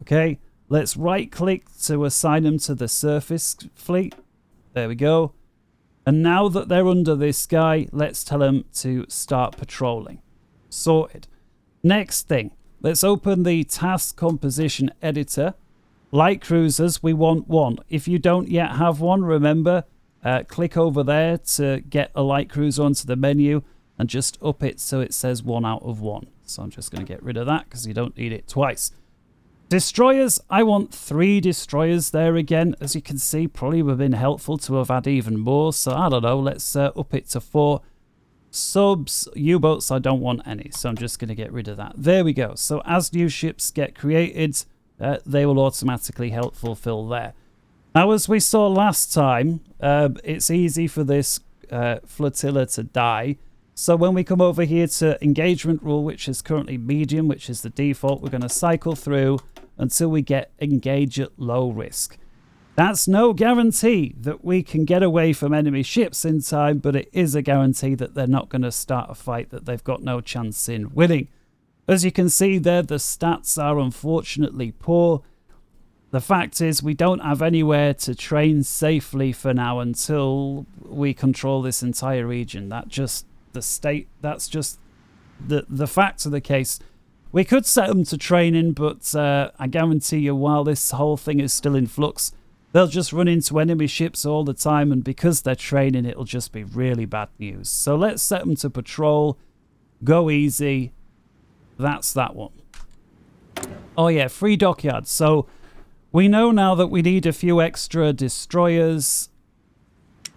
Okay, let's right click to assign them to the surface fleet. There we go. And now that they're under this guy, let's tell them to start patrolling. Sorted. Next thing, let's open the task composition editor. Light cruisers, we want 1. If you don't yet have one, remember, click over there to get a light cruiser onto the menu and just up it so it says 1 out of 1. So I'm just going to get rid of that because you don't need it twice. Destroyers, I want 3 destroyers there again. As you can see, probably would have been helpful to have had even more. So I don't know, let's up it to 4. Subs, U-boats, I don't want any. So I'm just going to get rid of that. There we go. So as new ships get created, they will automatically help fulfill there. Now, as we saw last time, it's easy for this flotilla to die. So when we come over here to engagement rule, which is currently medium, which is the default, we're going to cycle through until we get engage at low risk. That's no guarantee that we can get away from enemy ships in time, but it is a guarantee that they're not going to start a fight that they've got no chance in winning. As you can see there, the stats are unfortunately poor. The fact is we don't have anywhere to train safely for now until we control this entire region. That's just the fact of the case. We could set them to training, but I guarantee you while this whole thing is still in flux, they'll just run into enemy ships all the time, and because they're training, it'll just be really bad news. So let's set them to patrol. Go easy. That's that one. Oh yeah, free dockyards. So we know now that we need a few extra destroyers.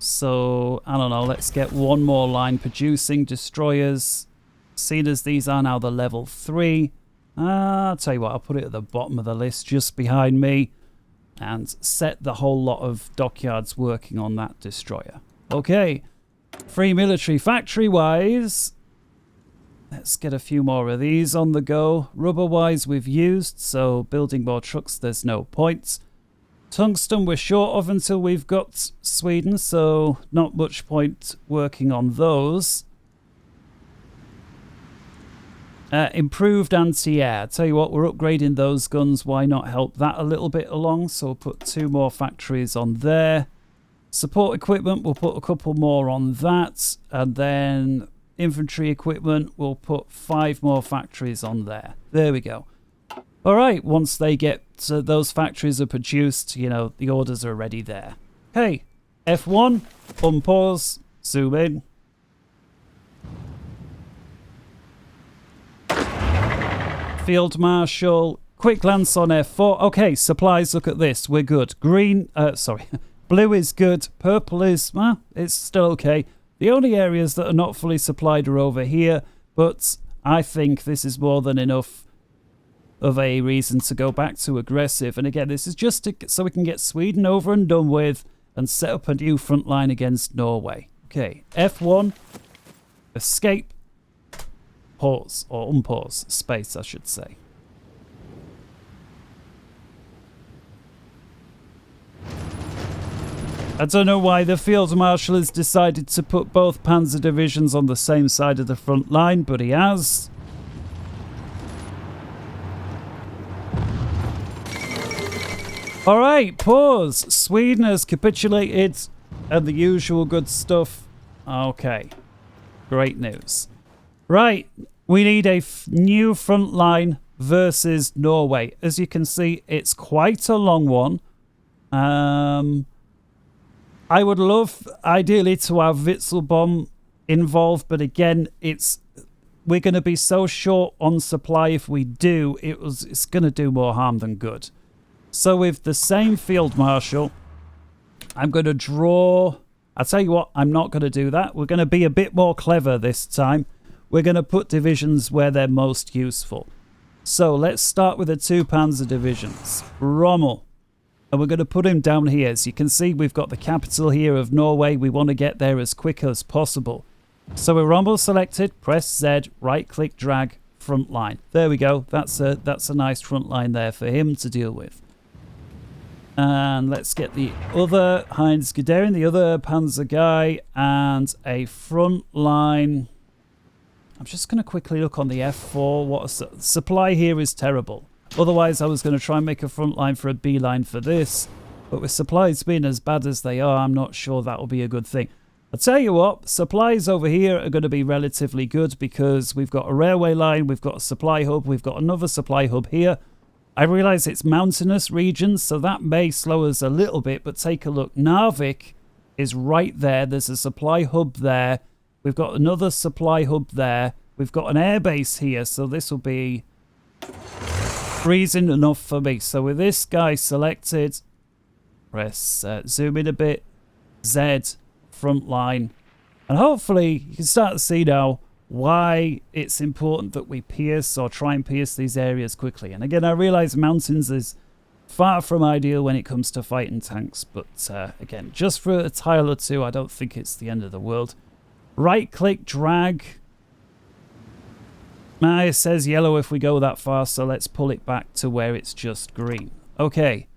So, I don't know, let's get 1 more line producing destroyers. Seeing as these are now the level 3. I'll tell you what, I'll put it at the bottom of the list just behind me. And set the whole lot of dockyards working on that destroyer. Okay, free military factory-wise. Let's get a few more of these on the go. Rubber-wise we've used, so building more trucks, there's no point. Tungsten we're short of until we've got Sweden, so not much point working on those. Improved anti-air. Tell you what, we're upgrading those guns. Why not help that a little bit along? So we'll put 2 more factories on there. Support equipment, we'll put a couple more on that. And then infantry equipment, we'll put 5 more factories on there. There we go. All right, once they get those factories are produced, you know, the orders are already there. Hey, F1, unpause, zoom in. Field Marshal, quick glance on F4. Okay, supplies, look at this. We're good. Green, sorry, blue is good. Purple is, it's still okay. The only areas that are not fully supplied are over here, but I think this is more than enough of a reason to go back to aggressive. And again, this is just so we can get Sweden over and done with and set up a new front line against Norway. Okay, F1, escape, pause, or unpause, space I should say. I don't know why the Field Marshal has decided to put both panzer divisions on the same side of the front line, but he has. Alright, pause. Sweden has capitulated and the usual good stuff. Okay, great news. Right, we need a new front line versus Norway. As you can see, it's quite a long one. I would love, ideally, to have Witzelbomb involved, but again, we're going to be so short on supply if we do. It's going to do more harm than good. So with the same Field Marshal, I'm going to draw. I'll tell you what, I'm not going to do that. We're going to be a bit more clever this time. We're going to put divisions where they're most useful. So let's start with the 2 panzer divisions. Rommel. And we're going to put him down here. As you can see, we've got the capital here of Norway. We want to get there as quick as possible. So with Rommel selected, press Z, right-click, drag, front line. There we go. That's a nice front line there for him to deal with. And let's get the other Heinz Guderian, the other panzer guy, and a front line. I'm just going to quickly look on the F4. What supply here is terrible. Otherwise, I was going to try and make a front line for a B line for this. But with supplies being as bad as they are, I'm not sure that will be a good thing. I'll tell you what, supplies over here are going to be relatively good because we've got a railway line, we've got a supply hub, we've got another supply hub here. I realise it's mountainous regions, so that may slow us a little bit, but take a look. Narvik is right there. There's a supply hub there. We've got another supply hub there. We've got an airbase here, so this will be reason enough for me. So with this guy selected, press zoom in a bit, Z, front line, and hopefully you can start to see now why it's important that we pierce or try and pierce these areas quickly. And again, I realize mountains is far from ideal when it comes to fighting tanks, but again, just for a tile or two, I don't think it's the end of the world. Right click, drag. It says yellow if we go that far, so let's pull it back to where it's just green. Okay,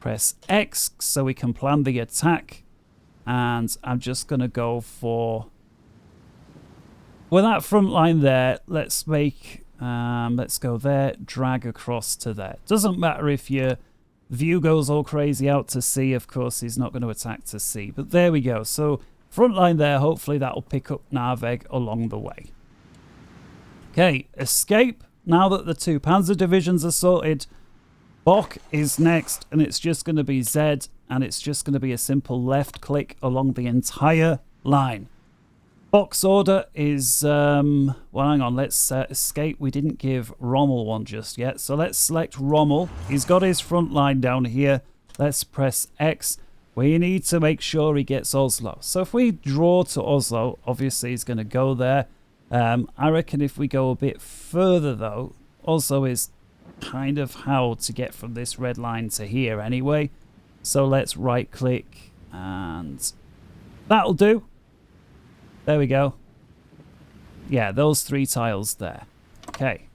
press X so we can plan the attack, and I'm just going to go for, with that front line there, let's make, let's go there, drag across to there. Doesn't matter if your view goes all crazy out to sea, of course he's not going to attack to sea, but there we go. So front line there, hopefully that'll pick up Narvik along the way. Okay, escape. Now that the 2 panzer divisions are sorted, Bock is next, and it's just going to be Z, and it's just going to be a simple left click along the entire line. Bock's order is, well, hang on, let's escape. We didn't give Rommel one just yet, so let's select Rommel. He's got his front line down here. Let's press X. We need to make sure he gets Oslo. So if we draw to Oslo, obviously he's going to go there. I reckon if we go a bit further, though, Oslo is kind of how to get from this red line to here anyway. So let's right click and that'll do. There we go. Yeah, those 3 tiles there. Okay.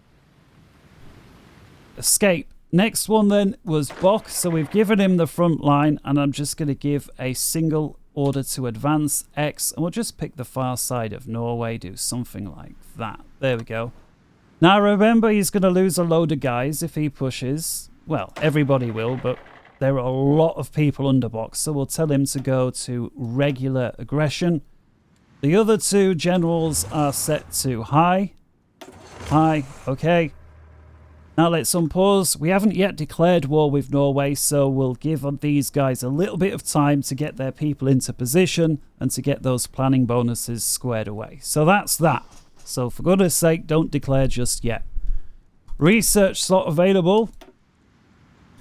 Escape. Next one then was Bock. So we've given him the front line, and I'm just going to give a single order to advance X, and we'll just pick the far side of Norway, do something like that. There we go. Now remember, he's going to lose a load of guys if he pushes. Well, everybody will, but there are a lot of people under Bock, so we'll tell him to go to regular aggression. The other 2 generals are set to high. High, okay. Now let's unpause. We haven't yet declared war with Norway, so we'll give these guys a little bit of time to get their people into position and to get those planning bonuses squared away. So that's that. So for goodness sake, don't declare just yet. Research slot available.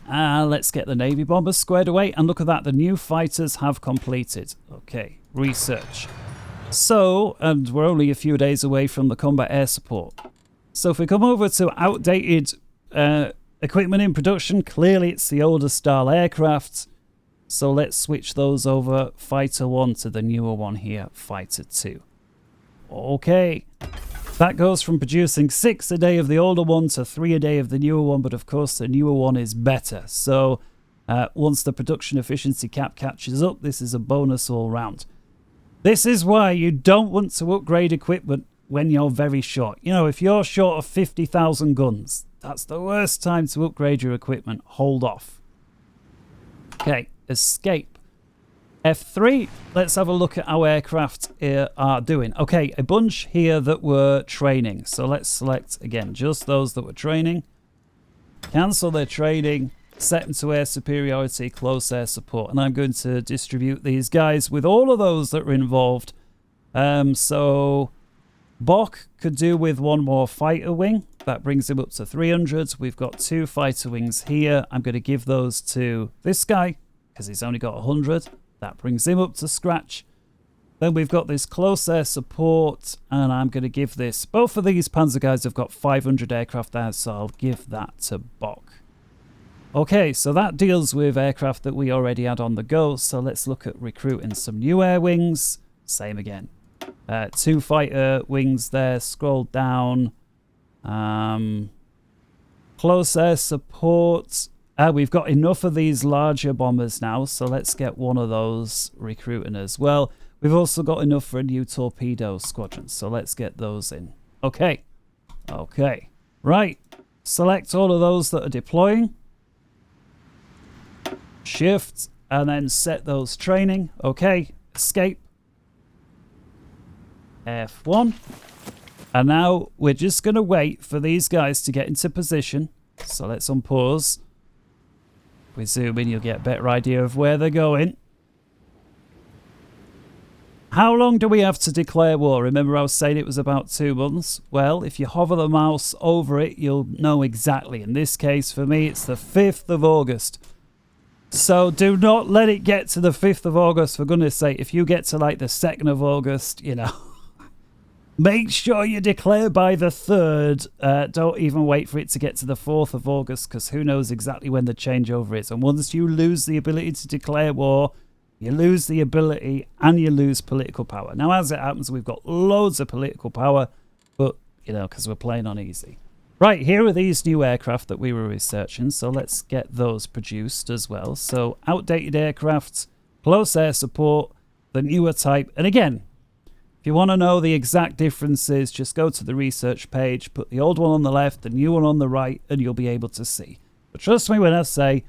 Let's get the Navy bombers squared away. And look at that, the new fighters have completed. Okay, research. So, and we're only a few days away from the combat air support. So if we come over to outdated equipment in production, clearly it's the older style aircraft. So let's switch those over, Fighter 1 to the newer one here, Fighter 2. Okay, that goes from producing 6 a day of the older one to 3 a day of the newer one, but of course the newer one is better. So once the production efficiency cap catches up, this is a bonus all round. This is why you don't want to upgrade equipment when you're very short. You know, if you're short of 50,000 guns, that's the worst time to upgrade your equipment. Hold off. Okay, escape. F3, let's have a look at how aircraft are doing. Okay, a bunch here that were training. So let's select, again, just those that were training. Cancel their training. Set them to air superiority, close air support. And I'm going to distribute these guys with all of those that were involved. So Bok could do with 1 more fighter wing. That brings him up to 300. We've got 2 fighter wings here. I'm going to give those to this guy because he's only got 100. That brings him up to scratch. Then we've got this close air support, and I'm going to give this. Both of these Panzer guys have got 500 aircraft there, so I'll give that to Bok. Okay, so that deals with aircraft that we already had on the go. So let's look at recruiting some new air wings. Same again. 2 fighter wings there. Scroll down. Close air support. We've got enough of these larger bombers now. So let's get one of those recruiting as well. We've also got enough for a new torpedo squadron. So let's get those in. Okay. Okay. Right. Select all of those that are deploying. Shift, and then set those training. Okay, escape. F1. And now we're just going to wait for these guys to get into position. So let's unpause. If we zoom in, you'll get a better idea of where they're going. How long do we have to declare war? Remember I was saying it was about 2 months? Well, if you hover the mouse over it, you'll know exactly. In this case, for me, it's the 5th of August. So do not let it get to the 5th of August, for goodness sake. If you get to like the 2nd of August, you know, make sure you declare by the 3rd. Don't even wait for it to get to the 4th of August, because who knows exactly when the changeover is. And once you lose the ability to declare war, you lose the ability and you lose political power. Now, as it happens, we've got loads of political power, but, you know, because we're playing on easy. Right, here are these new aircraft that we were researching, so let's get those produced as well. So, outdated aircraft, close air support, the newer type. And again, if you want to know the exact differences, just go to the research page, put the old one on the left, the new one on the right, and you'll be able to see. But trust me when I say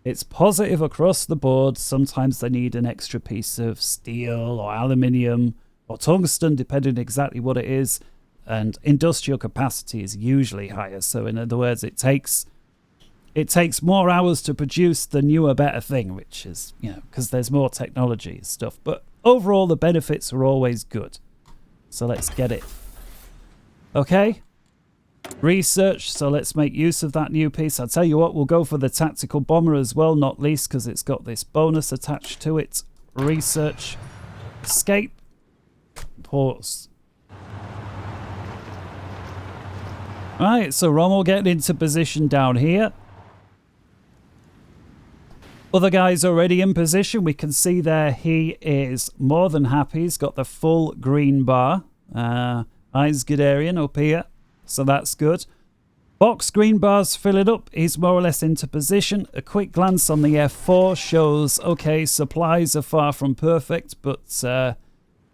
it's positive across the board. Sometimes they need an extra piece of steel or aluminium or tungsten, depending exactly what it is. And industrial capacity is usually higher. So in other words, it takes more hours to produce the newer, better thing, which is, you know, because there's more technology and stuff. But overall, the benefits are always good. So let's get it. Okay. Research. So let's make use of that new piece. I'll tell you what, we'll go for the tactical bomber as well, not least because it's got this bonus attached to it. Research. Escape. Pause. Right, so Rommel getting into position down here. Other guys already in position. We can see there he is more than happy. He's got the full green bar. Eyes Guderian up here. So that's good. Box green bars fill it up. He's more or less into position. A quick glance on the F4 shows, okay, supplies are far from perfect, but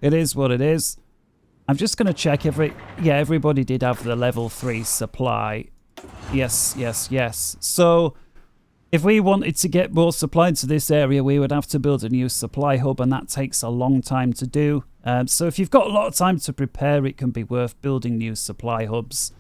it is what it is. I'm just going to check everybody did have the level 3 supply. Yes, yes, yes. So if we wanted to get more supply into this area, we would have to build a new supply hub, and that takes a long time to do. So if you've got a lot of time to prepare, it can be worth building new supply hubs.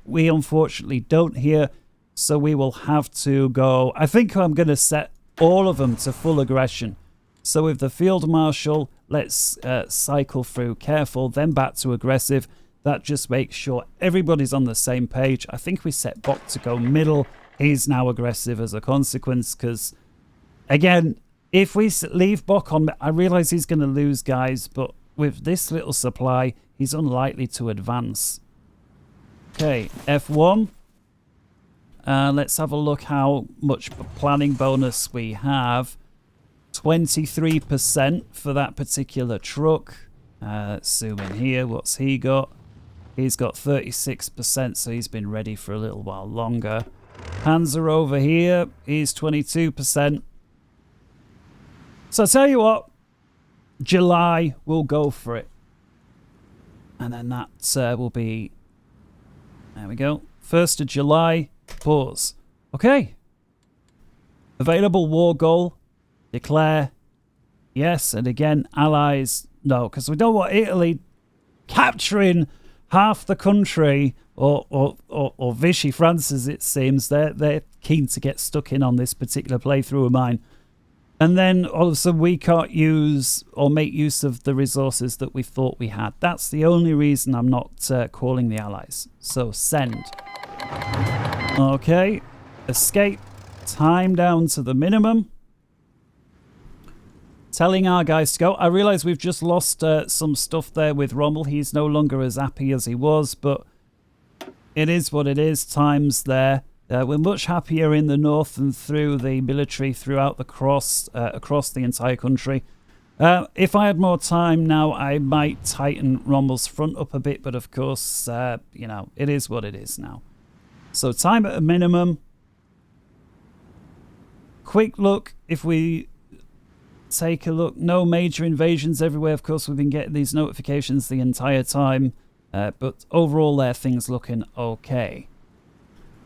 We unfortunately don't here, so we will have to go. I think I'm going to set all of them to full aggression. So with the field marshal, let's cycle through careful, then back to aggressive. That just makes sure everybody's on the same page. I think we set Bok to go middle. He's now aggressive as a consequence because, again, if we leave Bok on, I realize he's going to lose guys, but with this little supply, he's unlikely to advance. Okay, F1. Let's have a look how much planning bonus we have. 23% for that particular truck. Zoom in here. What's he got? He's got 36%, so he's been ready for a little while longer. Panzer over here, he's 22%. So I tell you what, July, we'll go for it. And then that will be, there we go, 1st of July, pause. Okay. Available war goal, declare, yes, and again, allies, no, because we don't want Italy capturing half the country, or Vichy France, as it seems. They're keen to get stuck in on this particular playthrough of mine. And then all of a sudden we can't use or make use of the resources that we thought we had. That's the only reason I'm not calling the allies. So send. Okay. Escape. Time down to the minimum. Telling our guys to go. I realise we've just lost some stuff there with Rommel. He's no longer as happy as he was, but it is what it is. Time's there. We're much happier in the north and through the military throughout the across the entire country. If I had more time now, I might tighten Rommel's front up a bit, but of course, you know, it is what it is now. So time at a minimum. Quick look, if we take a look, no major invasions everywhere. Of course, we've been getting these notifications the entire time, but overall there, things looking okay.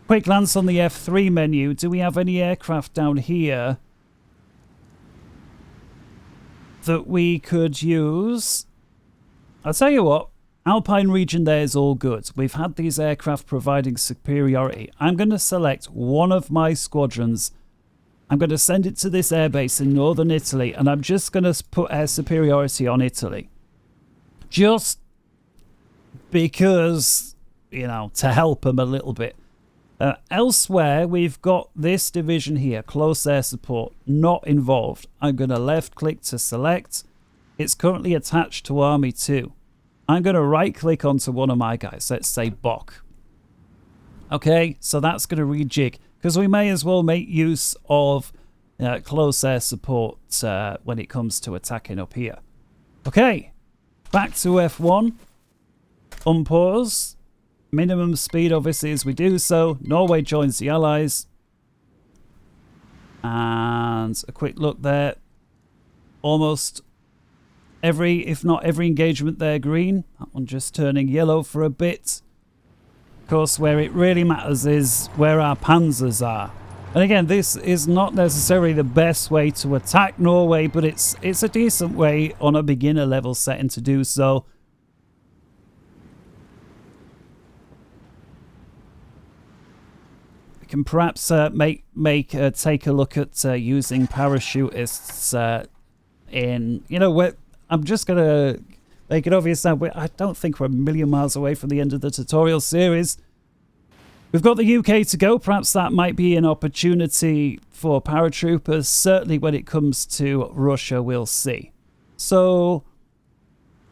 Quick glance on the F3 menu. Do we have any aircraft down here that we could use? I'll tell you what, Alpine region there is all good. We've had these aircraft providing superiority. I'm going to select one of my squadrons. I'm going to send it to this airbase in northern Italy, and I'm just going to put air superiority on Italy. Just because, you know, to help them a little bit. Elsewhere, we've got this division here, close air support, not involved. I'm going to left click to select. It's currently attached to Army 2. I'm going to right click onto one of my guys, let's say Bok. Okay, so that's going to rejig, because we may as well make use of close air support when it comes to attacking up here. Okay, back to F1. Unpause. Minimum speed, obviously, as we do so. Norway joins the Allies. And a quick look there. Almost every, if not every engagement there green. That one just turning yellow for a bit. Of course, where it really matters is where our panzers are. And again, this is not necessarily the best way to attack Norway, but it's a decent way on a beginner level setting to do so. We can perhaps take a look at using parachutists in, you know, where I'm just going to make it obvious now. I don't think we're a million miles away from the end of the tutorial series. We've got the UK to go. Perhaps that might be an opportunity for paratroopers. Certainly when it comes to Russia, we'll see. So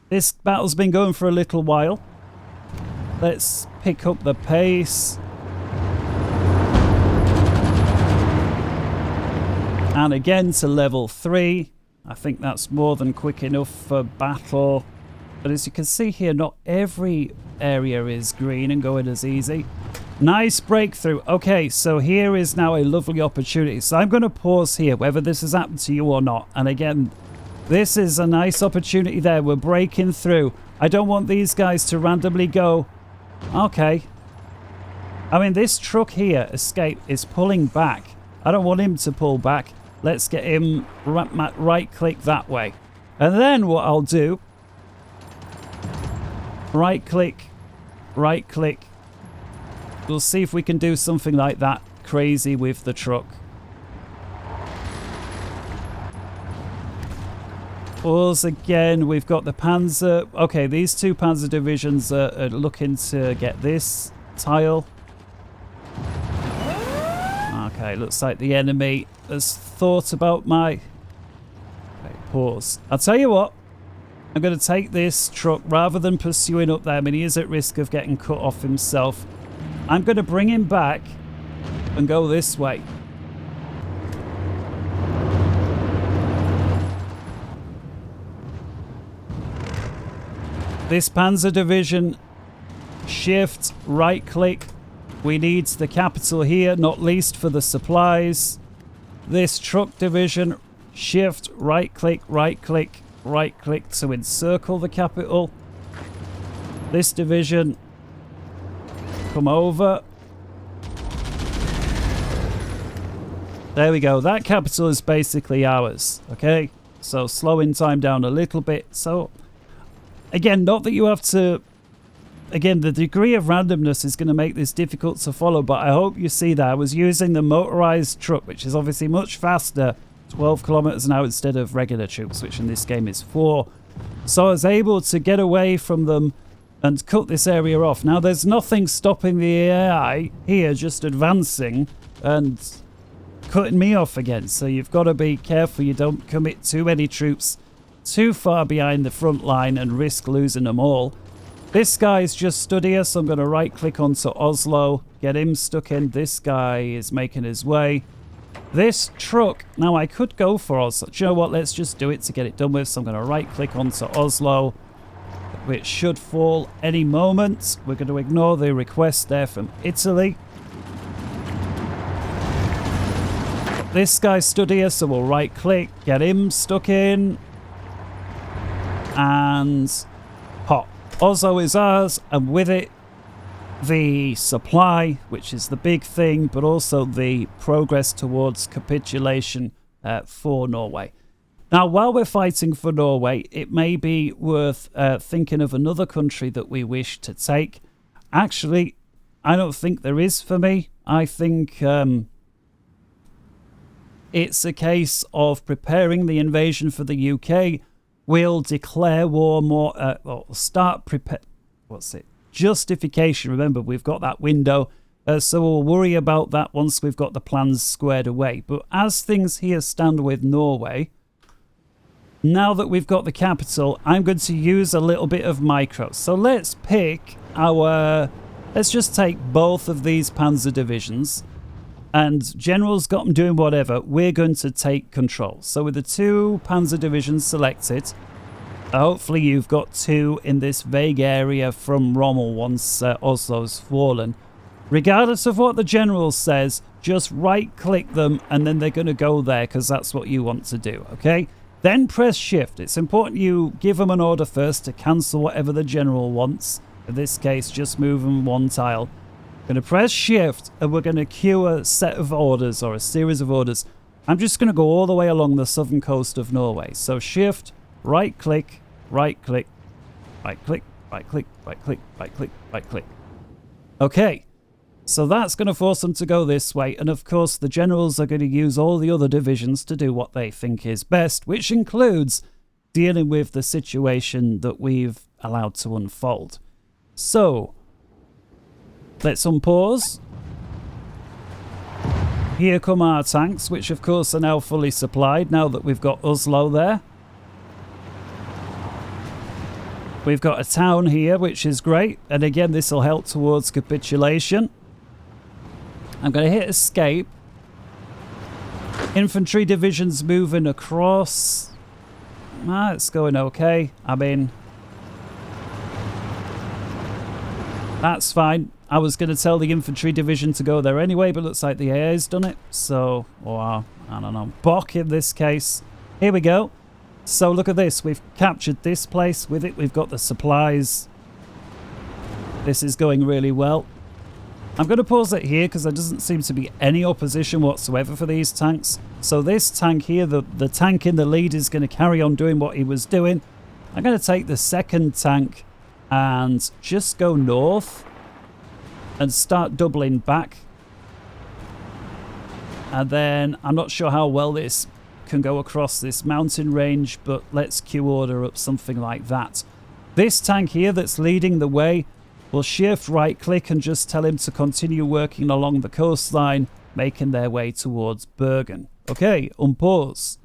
this battle's been going for a little while. Let's pick up the pace. And again to level 3. I think that's more than quick enough for battle. But as you can see here, not every area is green and going as easy. Nice breakthrough. Okay, so here is now a lovely opportunity. So I'm going to pause here, whether this has happened to you or not. And again, this is a nice opportunity there. We're breaking through. I don't want these guys to randomly go. Okay. I mean, this truck here, Escape, is pulling back. I don't want him to pull back. Let's get him right-click that way. And then what I'll do, right-click. We'll see if we can do something like that crazy with the truck. Pause again. We've got the Panzer. Okay, these two Panzer divisions are looking to get this tile. Okay, looks like the enemy has thought about my... Okay, pause. I'll tell you what. I'm going to take this truck rather than pursuing up there. I mean, he is at risk of getting cut off himself. I'm going to bring him back and go this way. This Panzer Division, shift, right click. We need the capital here, not least for the supplies. This truck division, shift, right click, right click, right click to encircle the capital. This division, come over. There we go. That capital is basically ours. Okay, so slowing time down a little bit. So again, not that you have to... Again, the degree of randomness is going to make this difficult to follow, but I hope you see that. I was using the motorized truck, which is obviously much faster, 12 kilometers an hour instead of regular troops, which in this game is 4. So I was able to get away from them and cut this area off. Now, there's nothing stopping the AI here just advancing and cutting me off again. So you've got to be careful you don't commit too many troops too far behind the front line and risk losing them all. This guy's just stood here, so I'm going to right click onto Oslo, get him stuck in. This guy is making his way. This truck, now I could go for Oslo. Do you know what? Let's just do it to get it done with. So I'm going to right click onto Oslo, which should fall any moment. We're going to ignore the request there from Italy. This guy stood here, so we'll right click, get him stuck in. And hot. Oslo is ours, and with it the supply, which is the big thing, but also the progress towards capitulation for Norway. Now, while we're fighting for Norway, it may be worth thinking of another country that we wish to take. Actually, I don't think there is for me. I think it's a case of preparing the invasion for the UK. We'll declare war more, start prepare, justification. Remember, we've got that window, so we'll worry about that once we've got the plans squared away. But as things here stand with Norway, now that we've got the capital, I'm going to use a little bit of micro. So let's pick let's just take both of these panzer divisions, and generals got them doing whatever. We're going to take control. So with the 2 panzer divisions selected, hopefully you've got 2 in this vague area from Rommel once Oslo's fallen. Regardless of what the general says, just right click them and then they're going to go there because that's what you want to do, okay? Then press shift. It's important you give them an order first to cancel whatever the general wants. In this case, just move them 1 tile. Going to press shift and we're going to queue a set of orders or a series of orders. I'm just going to go all the way along the southern coast of Norway. So shift, right click, right click, right click, right click, right click, right click, right click. Okay, so that's going to force them to go this way. And of course, the generals are going to use all the other divisions to do what they think is best, which includes dealing with the situation that we've allowed to unfold. So let's unpause. Here come our tanks, which of course are now fully supplied now that we've got Oslo there. We've got a town here, which is great. And again, this will help towards capitulation. I'm going to hit escape. Infantry divisions moving across. It's going okay. I mean, that's fine. I was going to tell the infantry division to go there anyway, but looks like the AA's done it. So, or I don't know, Bok in this case. Here we go. So look at this. We've captured this place. With it, we've got the supplies. This is going really well. I'm going to pause it here because there doesn't seem to be any opposition whatsoever for these tanks. So this tank here, the tank in the lead, is going to carry on doing what he was doing. I'm going to take the second tank and just go north and start doubling back. And then I'm not sure how well this can go across this mountain range, but let's queue order up something like that. This tank here that's leading the way will shift right click and just tell him to continue working along the coastline, making their way towards Bergen. Okay, unpause.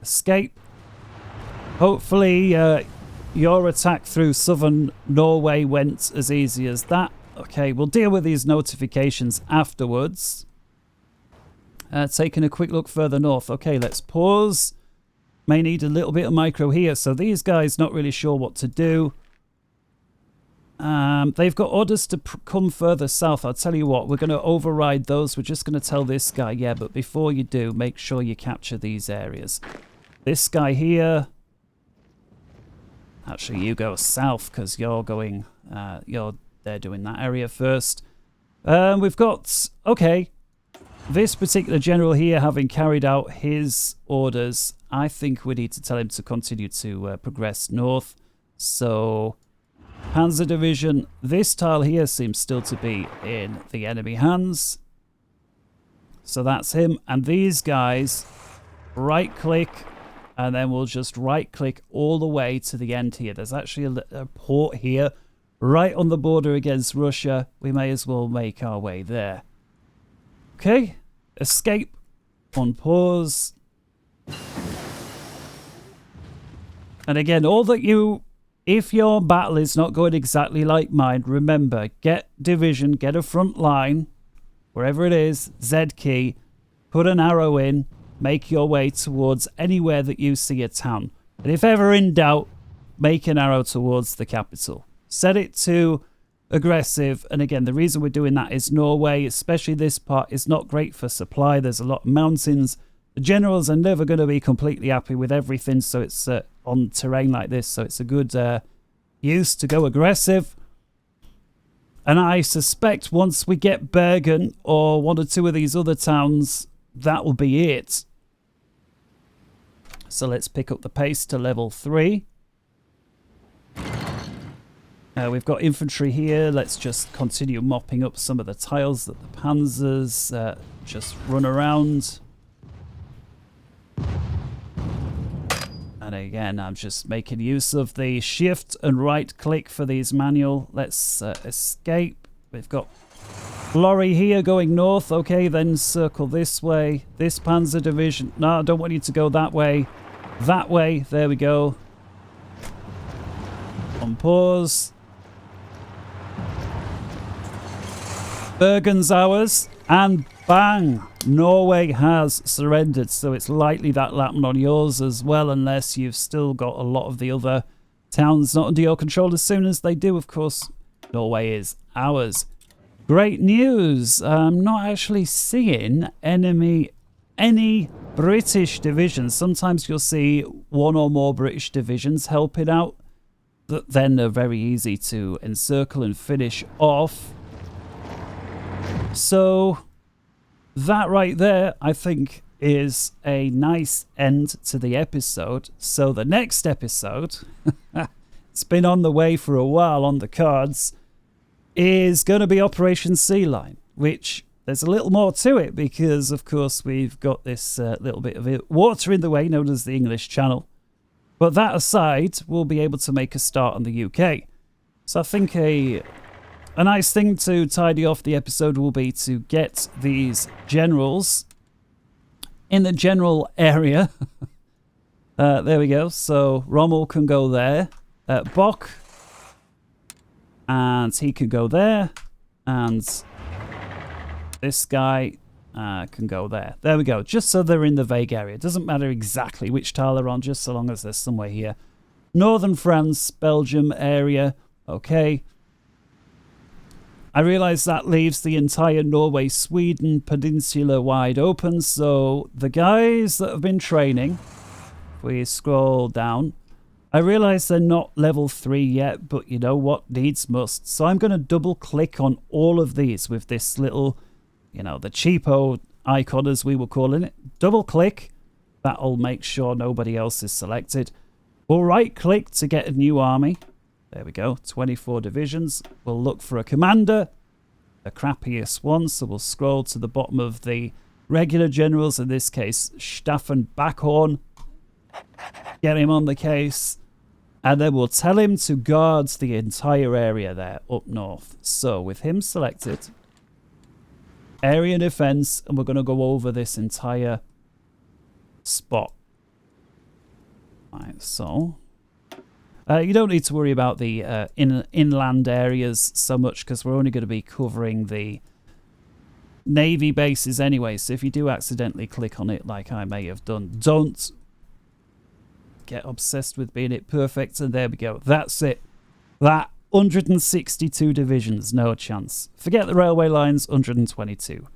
Escape. Hopefully your attack through southern Norway went as easy as that. Okay, we'll deal with these notifications afterwards. Taking a quick look further north. Okay, let's pause. May need a little bit of micro here. So these guys not really sure what to do. They've got orders to come further south. I'll tell you what, we're going to override those. We're just going to tell this guy, yeah, but before you do, make sure you capture these areas. This guy here... Actually, you go south because you're going... they're doing that area first. We've got... Okay. This particular general here, having carried out his orders, I think we need to tell him to continue to progress north. So... Panzer Division, this tile here seems still to be in the enemy hands. So that's him. And these guys, right-click, and then we'll just right-click all the way to the end here. There's actually a port here, right on the border against Russia. We may as well make our way there. Okay, escape, on pause. And again, all that you... If your battle is not going exactly like mine, remember, get division, get a front line, wherever it is, Z key, put an arrow in, make your way towards anywhere that you see a town. And if ever in doubt, make an arrow towards the capital. Set it to aggressive, and again, the reason we're doing that is Norway, especially this part, is not great for supply. There's a lot of mountains. The generals are never going to be completely happy with everything, so it's on terrain like this, so it's a good use to go aggressive. And I suspect once we get Bergen or one or two of these other towns, that will be it. So let's pick up the pace to level 3. We've got infantry here. Let's just continue mopping up some of the tiles that the panzers just run around. And again, I'm just making use of the shift and right click for these manual. Let's escape. We've got lorry here going north. Okay, then circle this way. This panzer division. No, I don't want you to go that way. That way. There we go. On pause. Bergen's ours. And bang! Norway has surrendered, so it's likely that'll happen on yours as well, unless you've still got a lot of the other towns not under your control. As soon as they do, of course, Norway is ours. Great news! I'm not actually seeing any British divisions. Sometimes you'll see one or more British divisions helping out, but then they're very easy to encircle and finish off. So... that right there, I think, is a nice end to the episode. So the next episode, it's been on the way for a while on the cards, is going to be Operation Sea Line, which there's a little more to it because, of course, we've got this little bit of water in the way known as the English Channel. But that aside, we'll be able to make a start on the UK. So I think a nice thing to tidy off the episode will be to get these generals in the general area. There we go. So Rommel can go there. Bock. And he can go there. And this guy can go there. There we go. Just so they're in the vague area. It doesn't matter exactly which tile they're on, just so long as they're somewhere here. Northern France, Belgium area. Okay. I realise that leaves the entire Norway-Sweden peninsula wide open, so the guys that have been training, if we scroll down, I realise they're not level 3 yet, but you know what, needs must. So I'm going to double-click on all of these with this little, you know, the cheapo icon as we were calling it. Double-click, that'll make sure nobody else is selected. We'll right-click to get a new army. There we go, 24 divisions. We'll look for a commander, the crappiest one, so we'll scroll to the bottom of the regular generals, in this case, Staffan Backhorn. Get him on the case, and then we'll tell him to guard the entire area there up north. So with him selected, area defense, and we're going to go over this entire spot. Right, Right, so you don't need to worry about the inland areas so much because we're only going to be covering the Navy bases anyway. So if you do accidentally click on it like I may have done, don't get obsessed with being it perfect. And there we go. That's it. That 162 divisions, no chance. Forget the railway lines, 122.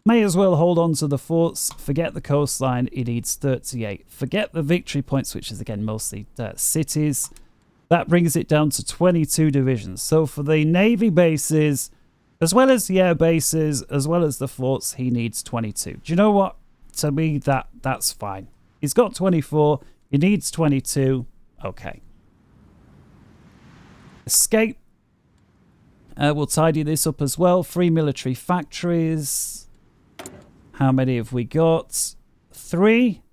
May as well hold on to the forts. Forget the coastline, it needs 38. Forget the victory points, which is again mostly cities. That brings it down to 22 divisions. So for the Navy bases, as well as the air bases, as well as the forts, he needs 22. Do you know what? To me, that's fine. He's got 24. He needs 22. Okay. Escape. We'll tidy this up as well. 3 military factories. How many have we got? 3.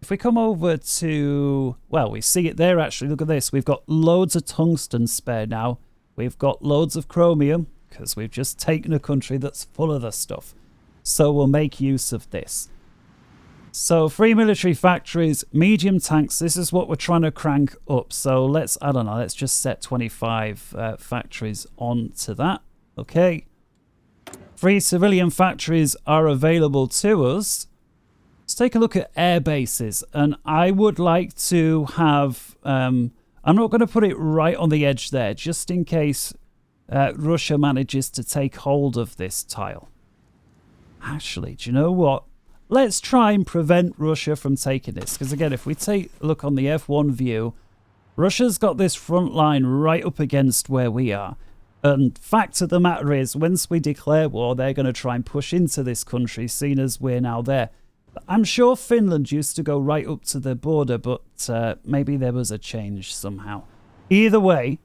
If we come over to... Well, we see it there, actually. Look at this. We've got loads of tungsten spare now. We've got loads of chromium, because we've just taken a country that's full of the stuff. So we'll make use of this. So 3 military factories, medium tanks. This is what we're trying to crank up. So let's, I don't know, let's just set 25 factories onto that. Okay. 3 civilian factories are available to us. Let's take a look at air bases. And I would like to have... I'm not going to put it right on the edge there, just in case Russia manages to take hold of this tile. Actually, do you know what? Let's try and prevent Russia from taking this. Because again, if we take a look on the F1 view, Russia's got this front line right up against where we are. And fact of the matter is, once we declare war, they're going to try and push into this country, seeing as we're now there. I'm sure Finland used to go right up to the border, but maybe there was a change somehow. Either way,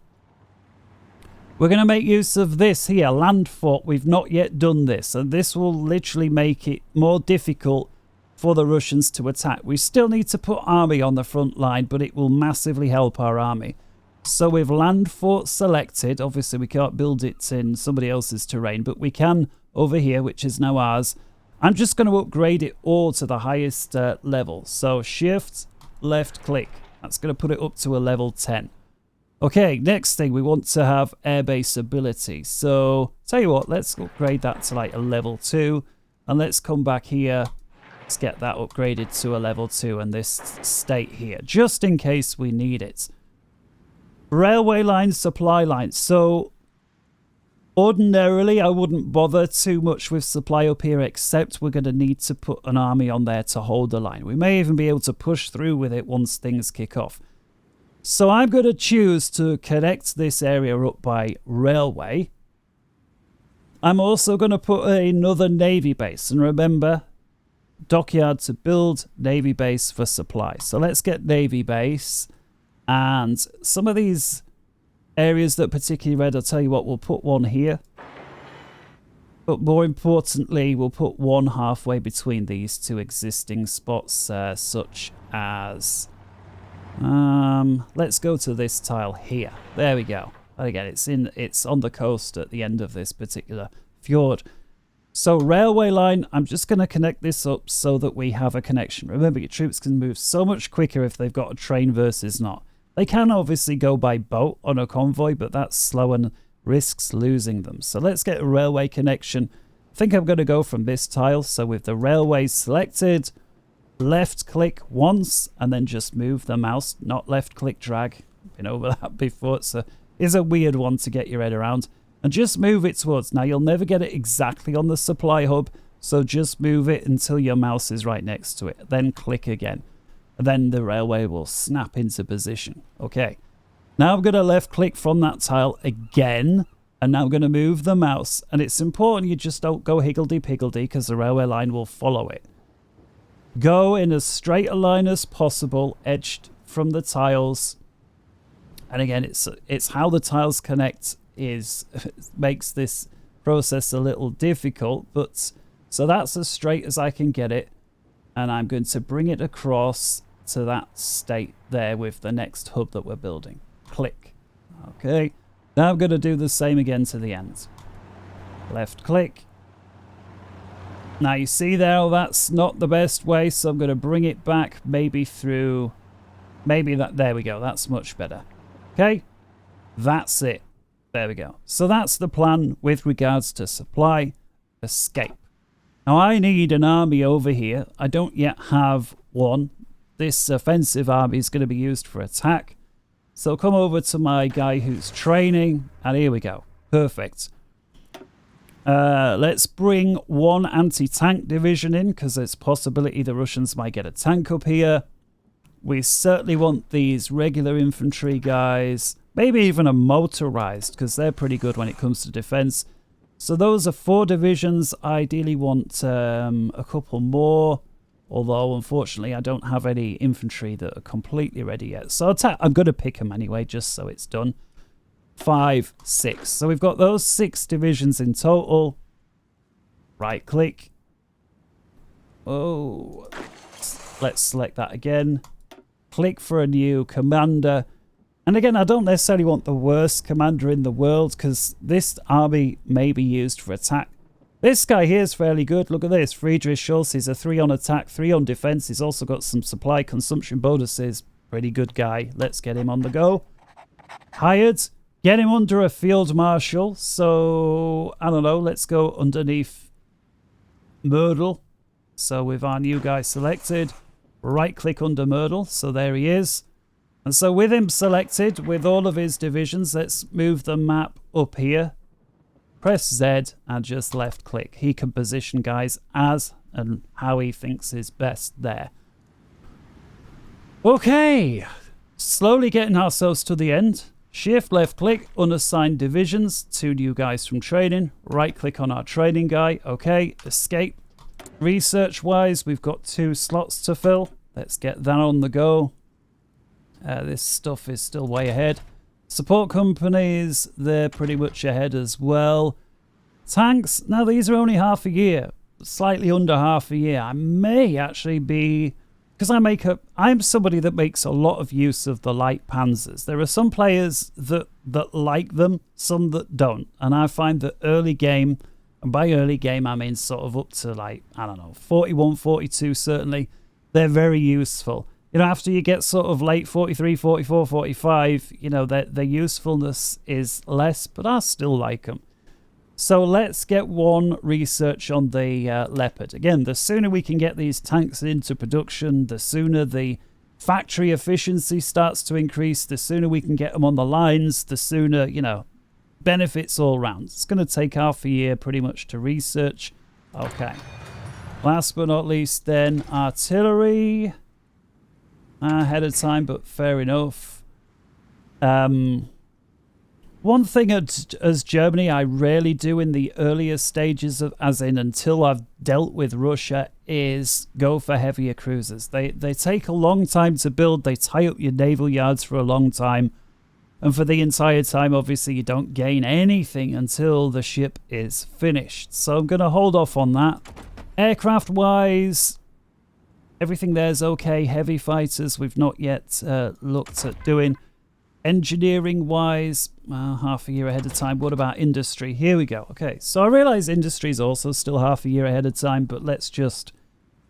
we're going to make use of this here, land fort. We've not yet done this, and this will literally make it more difficult for the Russians to attack. We still need to put army on the front line, but it will massively help our army. So with land fort selected, obviously we can't build it in somebody else's terrain, but we can over here, which is now ours. I'm just going to upgrade it all to the highest level. So shift, left click. That's going to put it up to a level 10. Okay, next thing, we want to have airbase ability. So tell you what, let's upgrade that to like a level 2. And let's come back here. Let's get that upgraded to a level 2 and this state here, just in case we need it. Railway lines, supply lines. So ordinarily I wouldn't bother too much with supply up here, except we're going to need to put an army on there to hold the line. We may even be able to push through with it once things kick off. So I'm going to choose to connect this area up by railway. I'm also going to put another navy base, and remember, dockyard to build, navy base for supply. So let's get navy base. And some of these areas that are particularly red, I'll tell you what, we'll put one here. But more importantly, we'll put one halfway between these two existing spots, such as... let's go to this tile here. There we go. And again, it's on the coast at the end of this particular fjord. So railway line, I'm just going to connect this up so that we have a connection. Remember, your troops can move so much quicker if they've got a train versus not. They can obviously go by boat on a convoy, but that's slow and risks losing them. So let's get a railway connection. I think I'm going to go from this tile. So with the railway selected, left click once, and then just move the mouse, not left click drag. Been over that before. It's a weird one to get your head around. And just move it towards. Now, you'll never get it exactly on the supply hub, so just move it until your mouse is right next to it. Then click again. And then the railway will snap into position. Okay. Now I'm going to left click from that tile again. And now I'm going to move the mouse. And it's important you just don't go higgledy-piggledy because the railway line will follow it. Go in as straight a line as possible, edged from the tiles. And again, it's how the tiles connect makes this process a little difficult. But so that's as straight as I can get it. And I'm going to bring it across to that state there with the next hub that we're building. Click. Okay. Now I'm going to do the same again to the end. Left click. Now you see there, that's not the best way, so I'm going to bring it back maybe through Maybe that, there we go. That's much better. Okay, that's it. There we go. So that's the plan with regards to supply escape. Now I need an army over here. I don't yet have one. This offensive army is going to be used for attack. So come over to my guy who's training, and here we go. Perfect. Let's bring one anti-tank division in, because there's a possibility the Russians might get a tank up here. We certainly want these regular infantry guys, maybe even a motorized, because they're pretty good when it comes to defense. So those are 4 divisions. Ideally want a couple more, although unfortunately I don't have any infantry that are completely ready yet. So I'm going to pick them anyway, just so it's done. 5, 6. So we've got those 6 divisions in total. Right click. Oh, let's select that again. Click for a new commander. And again, I don't necessarily want the worst commander in the world, because this army may be used for attack. This guy here is fairly good. Look at this. Friedrich Schultz. He's a 3 on attack, 3 on defense. He's also got some supply consumption bonuses. Pretty good guy. Let's get him on the go. Hired. Get him under a field marshal. So, I don't know. Let's go underneath Myrtle. So with our new guy selected, right click under Myrtle. So there he is. And so with him selected, with all of his divisions, let's move the map up here. Press Z and just left click. He can position guys as and how he thinks is best there. Okay. Slowly getting ourselves to the end. Shift left click, unassigned divisions, 2 new guys from training. Right click on our training guy. Okay, escape. Research wise, we've got 2 slots to fill. Let's get that on the go. This stuff is still way ahead. Support companies, they're pretty much ahead as well. Tanks, now these are only half a year, slightly under half a year. I may actually be, because I'm somebody that makes a lot of use of the light panzers. There are some players that like them, some that don't. And I find that early game, and by early game I mean sort of up to like, I don't know, 41, 42 certainly, they're very useful. You know, after you get sort of late 43, 44, 45, you know, their usefulness is less, but I still like them. So let's get one research on the Leopard. Again, the sooner we can get these tanks into production, the sooner the factory efficiency starts to increase, the sooner we can get them on the lines, the sooner, you know, benefits all round. It's going to take half a year pretty much to research. Okay. Last but not least then, artillery. Ahead of time, but fair enough. One thing as Germany I rarely do in the earlier stages of, as in until I've dealt with Russia, is go for heavier cruisers. They take a long time to build. They tie up your naval yards for a long time. And for the entire time, obviously, you don't gain anything until the ship is finished. So I'm going to hold off on that. Aircraft-wise, everything there's okay. Heavy fighters, we've not yet looked at doing. Engineering-wise, half a year ahead of time. What about industry? Here we go. Okay, so I realize industry is also still half a year ahead of time, but let's just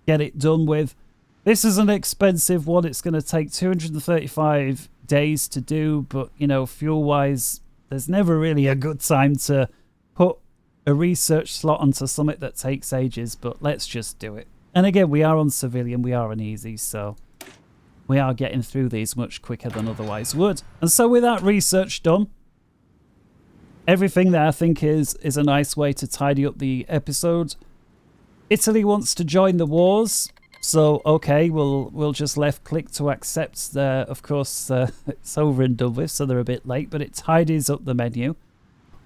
get it done with. This is an expensive one. It's going to take 235 days to do, but, you know, fuel-wise, there's never really a good time to put a research slot onto something that takes ages, but let's just do it. And again, we are on civilian, we are on easy, so we are getting through these much quicker than otherwise would. And so with that research done, everything there I think is a nice way to tidy up the episode. Italy wants to join the wars, so okay, we'll just left click to accept. Of course, it's over and done with, so they're a bit late, but it tidies up the menu.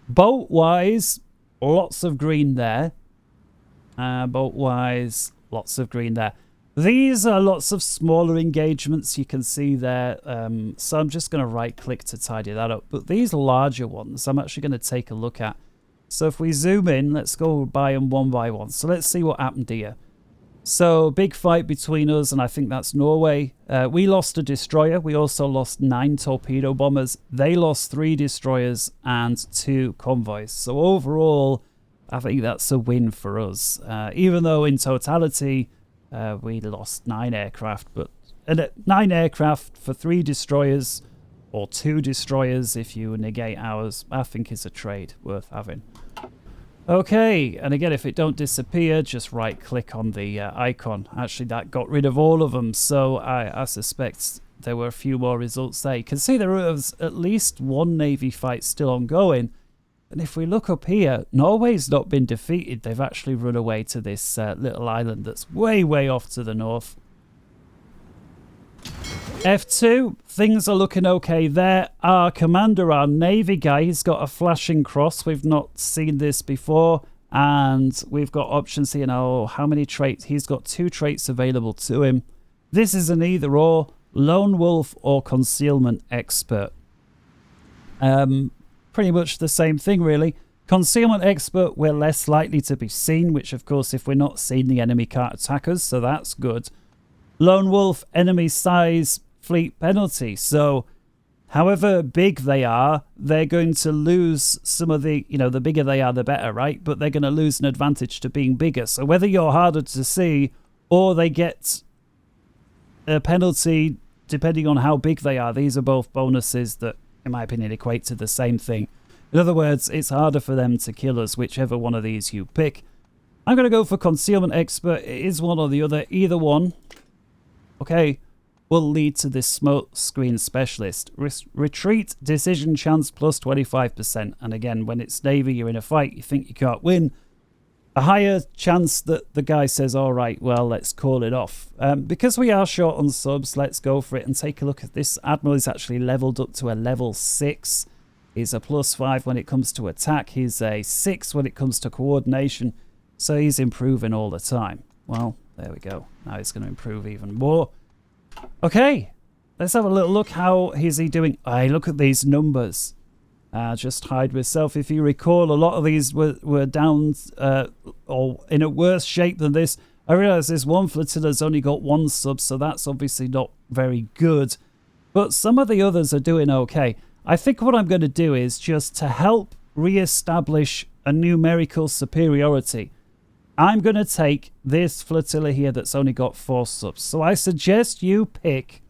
Boat-wise, lots of green there. Boat-wise, lots of green there. These are lots of smaller engagements you can see there. So I'm just going to right click to tidy that up. But these larger ones I'm actually going to take a look at. So if we zoom in, let's go by them one by one. So let's see what happened here. So big fight between us, and I think that's Norway. We lost a destroyer. We also lost 9 torpedo bombers. They lost 3 destroyers and 2 convoys. So overall, I think that's a win for us. Even though in totality, we lost 9 aircraft, but 9 aircraft for 3 destroyers, or 2 destroyers if you negate ours, I think is a trade worth having. Okay, and again, if it don't disappear, just right-click on the icon. Actually, that got rid of all of them, so I suspect there were a few more results there. You can see there was at least 1 Navy fight still ongoing. And if we look up here, Norway's not been defeated. They've actually run away to this little island that's way, way off to the north. F2, things are looking okay there. Our commander, our Navy guy, he's got a flashing cross. We've not seen this before. And we've got options here now. How many traits? He's got 2 traits available to him. This is an either or, Lone Wolf or Concealment Expert. Pretty much the same thing, really. Concealment Expert, we're less likely to be seen, which, of course, if we're not seen, the enemy can't attack us, so that's good. Lone Wolf, enemy size, fleet penalty. So, however big they are, they're going to lose some of the, the bigger they are, the better, right? But they're going to lose an advantage to being bigger. So whether you're harder to see or they get a penalty, depending on how big they are, these are both bonuses that, in my opinion, equate to the same thing. In other words, it's harder for them to kill us, whichever one of these you pick. I'm going to go for Concealment Expert. It is one or the other. Either one, okay, will lead to this Smoke Screen Specialist. Retreat, decision chance plus 25%. And again, when it's Navy, you're in a fight, you think you can't win. A higher chance that the guy says, all right, well, let's call it off. Because we are short on subs, let's go for it and take a look at this. Admiral is actually leveled up to a level 6. He's a +5 when it comes to attack. He's a 6 when it comes to coordination. So he's improving all the time. Well, there we go. Now he's going to improve even more. Okay, let's have a little look. How is he doing? Hey, look at these numbers. Just hide myself. If you recall, a lot of these were down or in a worse shape than this. I realise this one flotilla's only got 1 sub, so that's obviously not very good. But some of the others are doing okay. I think what I'm going to do is just to help re-establish a numerical superiority, I'm going to take this flotilla here that's only got 4 subs. So I suggest you pick,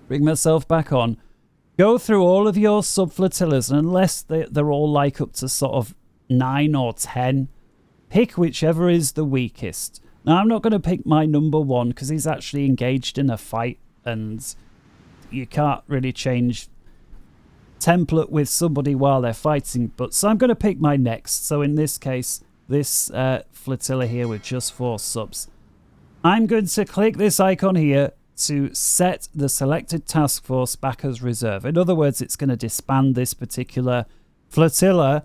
bring myself back on, go through all of your sub-flotillas, and unless they're all like up to sort of 9 or 10, pick whichever is the weakest. Now, I'm not going to pick my number 1 because he's actually engaged in a fight, and you can't really change template with somebody while they're fighting. But so I'm going to pick my next. So in this case, this flotilla here with just 4 subs. I'm going to click this icon here to set the selected task force back as reserve. In other words, it's going to disband this particular flotilla.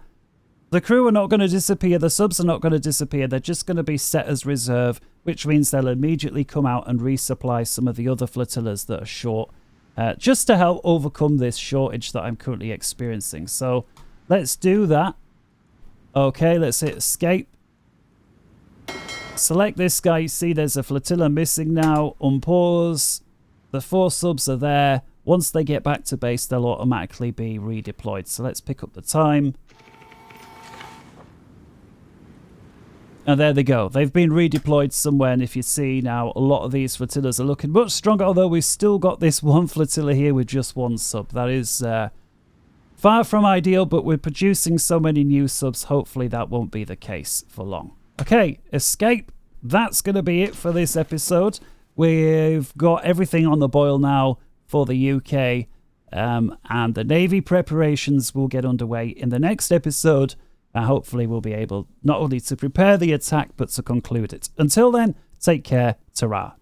The crew are not going to disappear. The subs are not going to disappear. They're just going to be set as reserve, which means they'll immediately come out and resupply some of the other flotillas that are short, just to help overcome this shortage that I'm currently experiencing. So let's do that. Okay, let's hit escape. Select this guy. You see there's a flotilla missing now. Unpause. The 4 subs are there. Once they get back to base, they'll automatically be redeployed. So let's pick up the time. And there they go. They've been redeployed somewhere. And if you see now, a lot of these flotillas are looking much stronger. Although we've still got this one flotilla here with just 1 sub. That is far from ideal, but we're producing so many new subs. Hopefully that won't be the case for long. Okay, escape. That's going to be it for this episode. We've got everything on the boil now for the UK. And the Navy preparations will get underway in the next episode. And hopefully we'll be able not only to prepare the attack, but to conclude it. Until then, take care. Ta-ra.